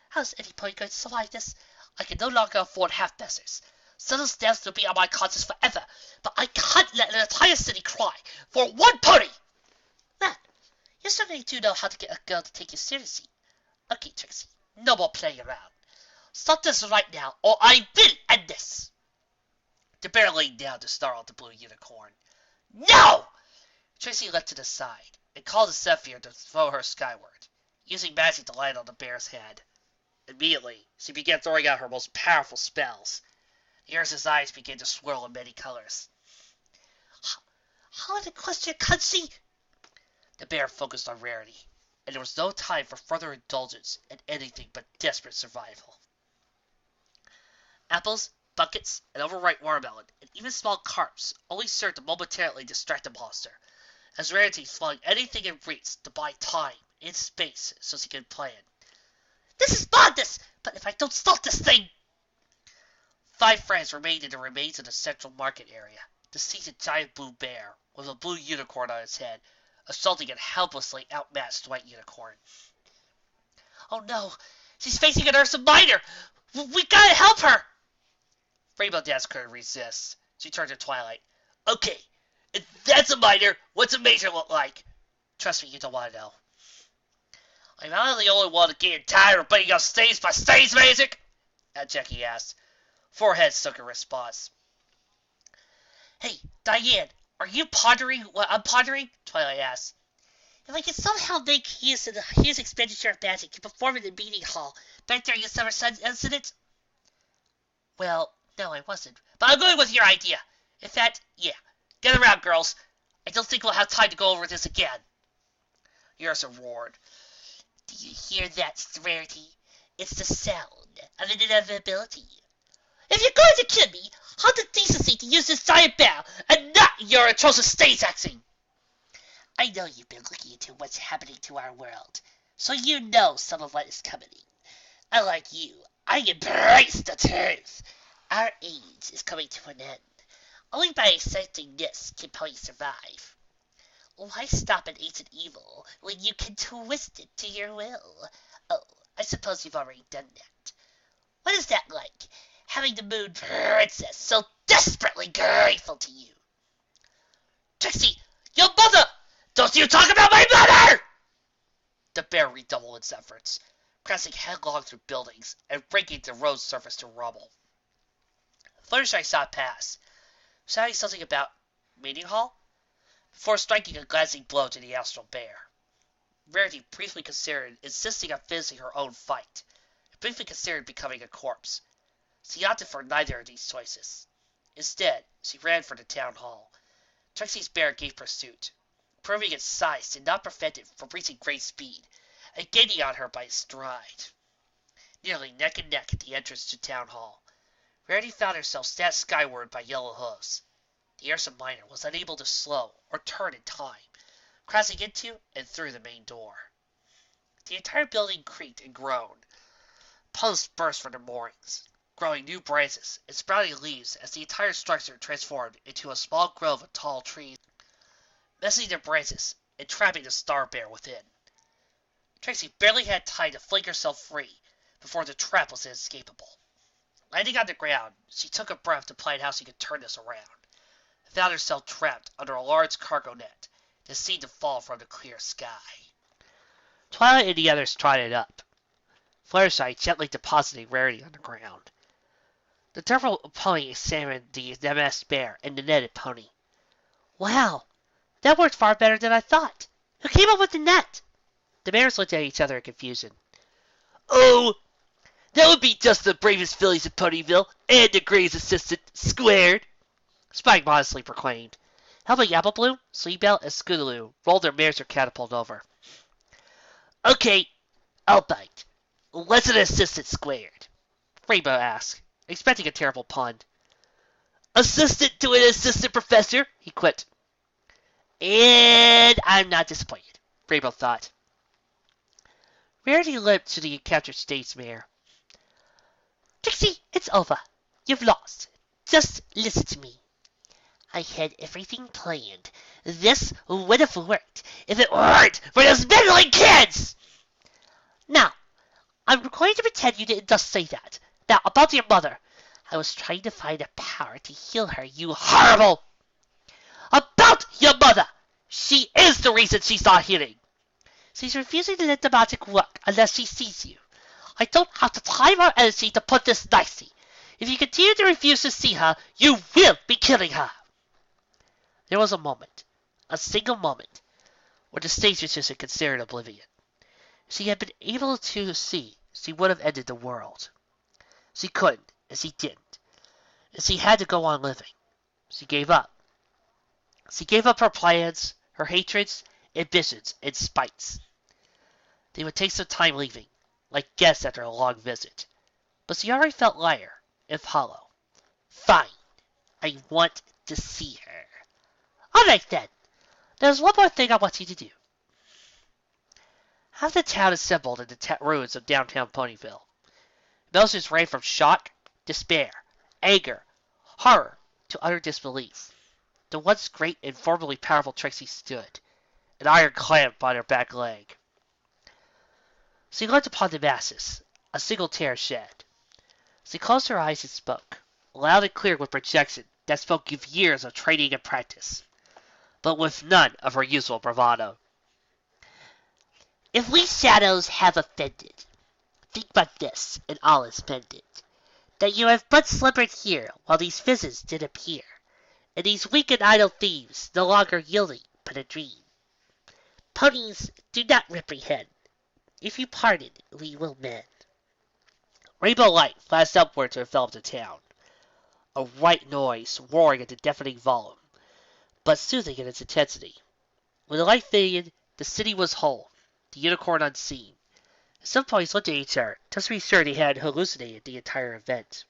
How's any pony going to survive this? I can no longer afford half-measures. Subtle steps will be on my conscience forever, but I can't let an entire city cry for one pony! Man, you certainly do know how to get a girl to take you seriously. Okay, Trixie, no more playing around. Stop this right now, or I will end this! The bear laid down to snarl at the blue unicorn. No! Trixie leapt to the side and called to Zephyr to throw her skyward, using magic to light on the bear's head. Immediately, she began throwing out her most powerful spells. Ursa's eyes began to swirl in many colors. How in the question could she? The bear focused on Rarity, and there was no time for further indulgence in anything but desperate survival. Apples, buckets, an overripe watermelon, and even small carps only served to momentarily distract the monster, as Rarity flung anything in reach to buy time and space so she could plan. This is madness, but if I don't stop this thing... 5 friends remained in the remains of the central market area to see the giant blue bear with a blue unicorn on its head, assaulting a helplessly outmatched white unicorn. Oh no, she's facing an Ursa Minor! We gotta help her! Rainbow Dash couldn't resist. She turned to Twilight. Okay, if that's a minor, what's a major look like? Trust me, you don't want to know. I'm not the only one getting tired of being on stage by stage magic? Jackie asked. Forehead stuck in response. Hey, Diane, are you pondering what I'm pondering? Twilight asked. If I could somehow make use of the huge expenditure of magic to perform in the meeting hall back during the Summer Sun incident? Well, no, I wasn't. But I'm going with your idea. In fact, yeah. Get around, girls. I don't think we'll have time to go over this again. Ursa roared. Do you hear that, Rarity? It's the sound of an inevitability. If you're going to kill me, have the decency to use this giant bell and not your atrocious stage acting. I know you've been looking into what's happening to our world, so you know some of what is coming. Unlike you, I embrace the truth. Our age is coming to an end. Only by accepting this can ponies survive. Why stop an ancient evil when you can twist it to your will? Oh, I suppose you've already done that. What is that like? Having the Moon Princess so desperately grateful to you. Trixie, your mother! Don't you talk about my mother! The bear redoubled its efforts, crashing headlong through buildings and breaking the road surface to rubble. Fluttershy saw it pass, shouting something about meeting hall, before striking a glancing blow to the astral bear. Rarity briefly considered insisting on finishing her own fight, and briefly considered becoming a corpse. She opted for neither of these choices. Instead, she ran for the town hall. Trixie's bear gave pursuit, proving its size did not prevent it from reaching great speed, and gaining on her by a stride. Nearly neck and neck at the entrance to town hall, Rarity found herself snatched skyward by yellow hooves. The Ursa Minor was unable to slow or turn in time, crashing into and through the main door. The entire building creaked and groaned. Posts burst from their moorings, growing new branches and sprouting leaves as the entire structure transformed into a small grove of tall trees, messing their branches and trapping the star bear within. Trixie barely had time to fling herself free before the trap was inescapable. Landing on the ground, she took a breath to plan how she could turn this around, and found herself trapped under a large cargo net that seemed to fall from the clear sky. Twilight and the others trotted up, Fluttershy gently depositing Rarity on the ground. The turtle pony examined the masked bear and the netted pony. Wow, that worked far better than I thought. Who came up with the net? The bears looked at each other in confusion. Oh, that would be just the bravest fillies in Ponyville and the greatest assistant squared, Spike modestly proclaimed, helping Apple Bloom, Sleebell, and Scootaloo roll their mares or catapult over. Okay, I'll bite. What's an assistant squared? Rainbow asked, expecting a terrible pun. Assistant to an assistant professor, he quipped. And I'm not disappointed, Rainbow thought. Rarity limped to the encountered stage mare. Trixie, it's over. You've lost. Just listen to me. I had everything planned. This would have worked if it weren't for those meddling kids! Now, I'm going to pretend you didn't just say that. Now, about your mother. I was trying to find a power to heal her, you horrible... About your mother! She is the reason she's not healing. She's refusing to let the magic work unless she sees you. I don't have the time or energy to put this nicely. If you continue to refuse to see her, you will be killing her. There was a moment, a single moment, where the stage magician considered oblivion. If she had been able to see, she would have ended the world. She couldn't, and she didn't. And she had to go on living. She gave up. She gave up her plans, her hatreds, ambitions, and spites. They would take some time leaving, like guests after a long visit. But she already felt lighter, if hollow. Fine. I want to see her. All right, then. There's one more thing I want you to do. Have the town assembled in the ruins of downtown Ponyville. Emotions ran from shock, despair, anger, horror, to utter disbelief. The once great and formerly powerful Trixie stood, an iron clamp on her back leg. She looked upon the masses, a single tear shed. She closed her eyes and spoke, loud and clear with projection that spoke of years of training and practice, but with none of her usual bravado. If we shadows have offended, think but this, and all is mended, that you have but slumbered here while these fizzes did appear, and these weak and idle thieves no longer yielding but a dream. Ponies, do not reprehend. If you pardon, we will mend. Rainbow light flashed upward to envelop the town, a white noise roaring at a deafening volume, but soothing in its intensity. When the light faded, the city was whole, the unicorn unseen. Some ponies looked at each other, just to be sure they had hallucinated the entire event.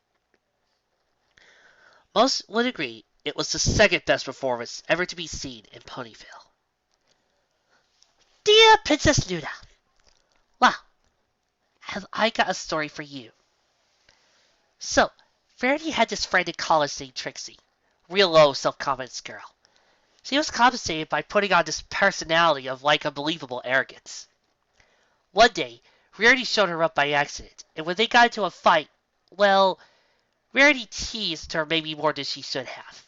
Most would agree it was the second best performance ever to be seen in Ponyville. Dear Princess Luna, well, have I got a story for you. So, Verity had this friend in college named Trixie, real low self-confidence girl. She was compensated by putting on this personality of like unbelievable arrogance. One day, Rarity showed her up by accident, and when they got into a fight, well, Rarity teased her maybe more than she should have.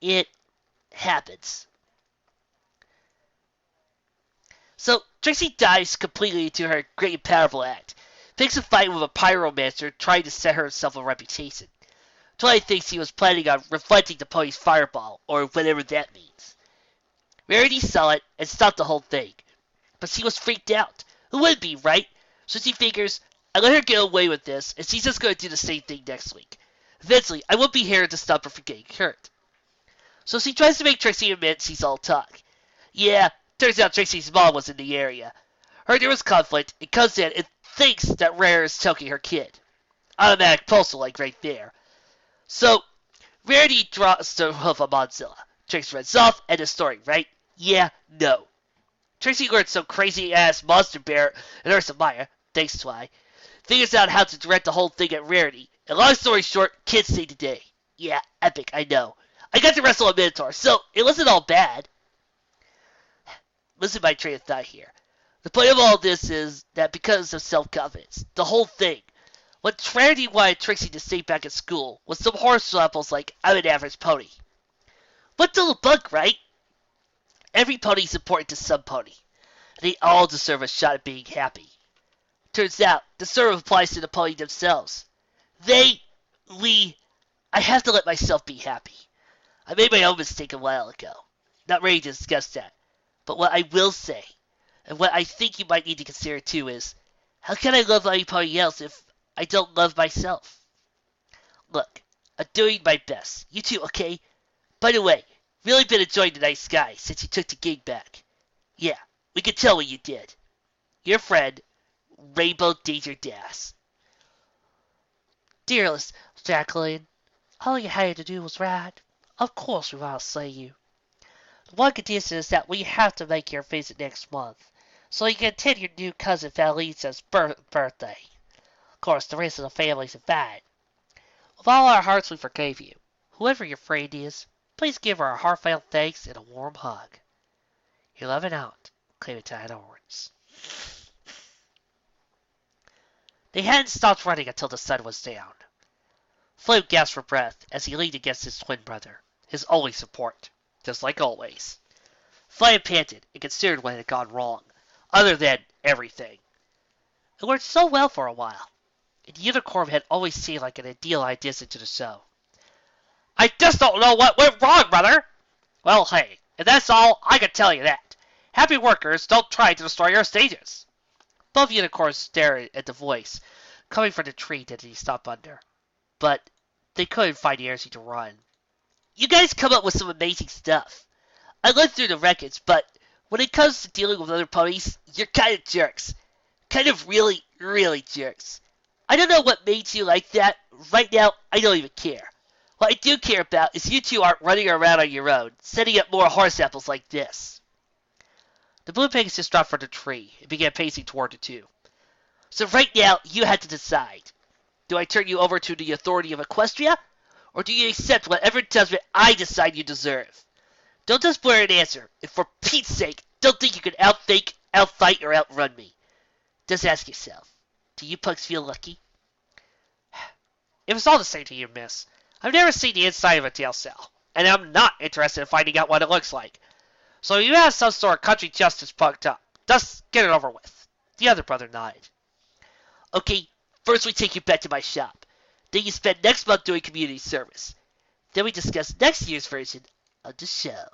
It happens. So, Trixie dives completely into her great and powerful act, picks a fight with a pyromancer trying to set herself a reputation. Twilight thinks he was planning on reflecting the pony's fireball, or whatever that means. Rarity saw it and stopped the whole thing, but she was freaked out. Who would be, right? So she figures, I let her get away with this, and she's just going to do the same thing next week. Eventually, I won't be here to stop her from getting hurt. So she tries to make Trixie admit she's all talk. Yeah, turns out Trixie's mom was in the area. Heard there was conflict, and comes in and thinks that Rare is choking her kid. Automatic postal like right there. So, Rarity draws the hoof of Mozilla, Trixie runs off, end of story, right? Yeah, no. Trixie learns some crazy-ass monster bear and Ursa Maya, thanks to I, figures out how to direct the whole thing at Rarity. And long story short, kids say today. Yeah, epic, I know. I got to wrestle a Minotaur, so it wasn't all bad. Listen to my train of thought here. The point of all this is that because of self-confidence, the whole thing, what Rarity wanted Trixie to stay back at school was some horse apples like I'm an average pony. What the little bug, right? Every pony's important to some pony, and they all deserve a shot at being happy. Turns out, the serve applies to the pony themselves. I have to let myself be happy. I made my own mistake a while ago. Not ready to discuss that. But what I will say, and what I think you might need to consider too, is how can I love anybody else if I don't love myself? Look, I'm doing my best. You too, okay? By the way, really been enjoying the night sky since you took the gig back. Yeah, we can tell what you did. Your friend, Rainbow Danger Das. Dearest Jacqueline, all you had to do was write. Of course we want to see you. The one condition is that we have to make your visit next month, so you can attend your new cousin Felicia's birthday. Of course, the rest of the family's invited. With all our hearts, we forgave you. Whoever your friend is, please give her a heartfelt thanks and a warm hug. Your loving aunt, Clementine Owens. They hadn't stopped running until the sun was down. Flame gasped for breath as he leaned against his twin brother, his only support, just like always. Flame panted and considered what had gone wrong, other than everything. It worked so well for a while, and the unicorn had always seemed like an ideal addition to the show. I just don't know what went wrong, brother. Well, hey, if that's all, I can tell you that. Happy workers don't try to destroy your stages. Both unicorns stared at the voice coming from the tree that he stopped under, but they couldn't find the energy to run. You guys come up with some amazing stuff. I looked through the records, but when it comes to dealing with other ponies, you're kind of jerks. Kind of really, really jerks. I don't know what made you like that. Right now, I don't even care. What I do care about is you two aren't running around on your own, setting up more horse apples like this. The blue Pegasus dropped from the tree and began pacing toward the two. So right now, you have to decide. Do I turn you over to the authority of Equestria, or do you accept whatever judgment I decide you deserve? Don't just blur an answer, and for Pete's sake, don't think you can outthink, outfight, or outrun me. Just ask yourself, do you pugs feel lucky? It was all the same to you, miss. I've never seen the inside of a tail cell, and I'm not interested in finding out what it looks like. So you have some sort of country justice punked up. Just get it over with. The other brother nodded. Okay, first we take you back to my shop. Then you spend next month doing community service. Then we discuss next year's version of the show.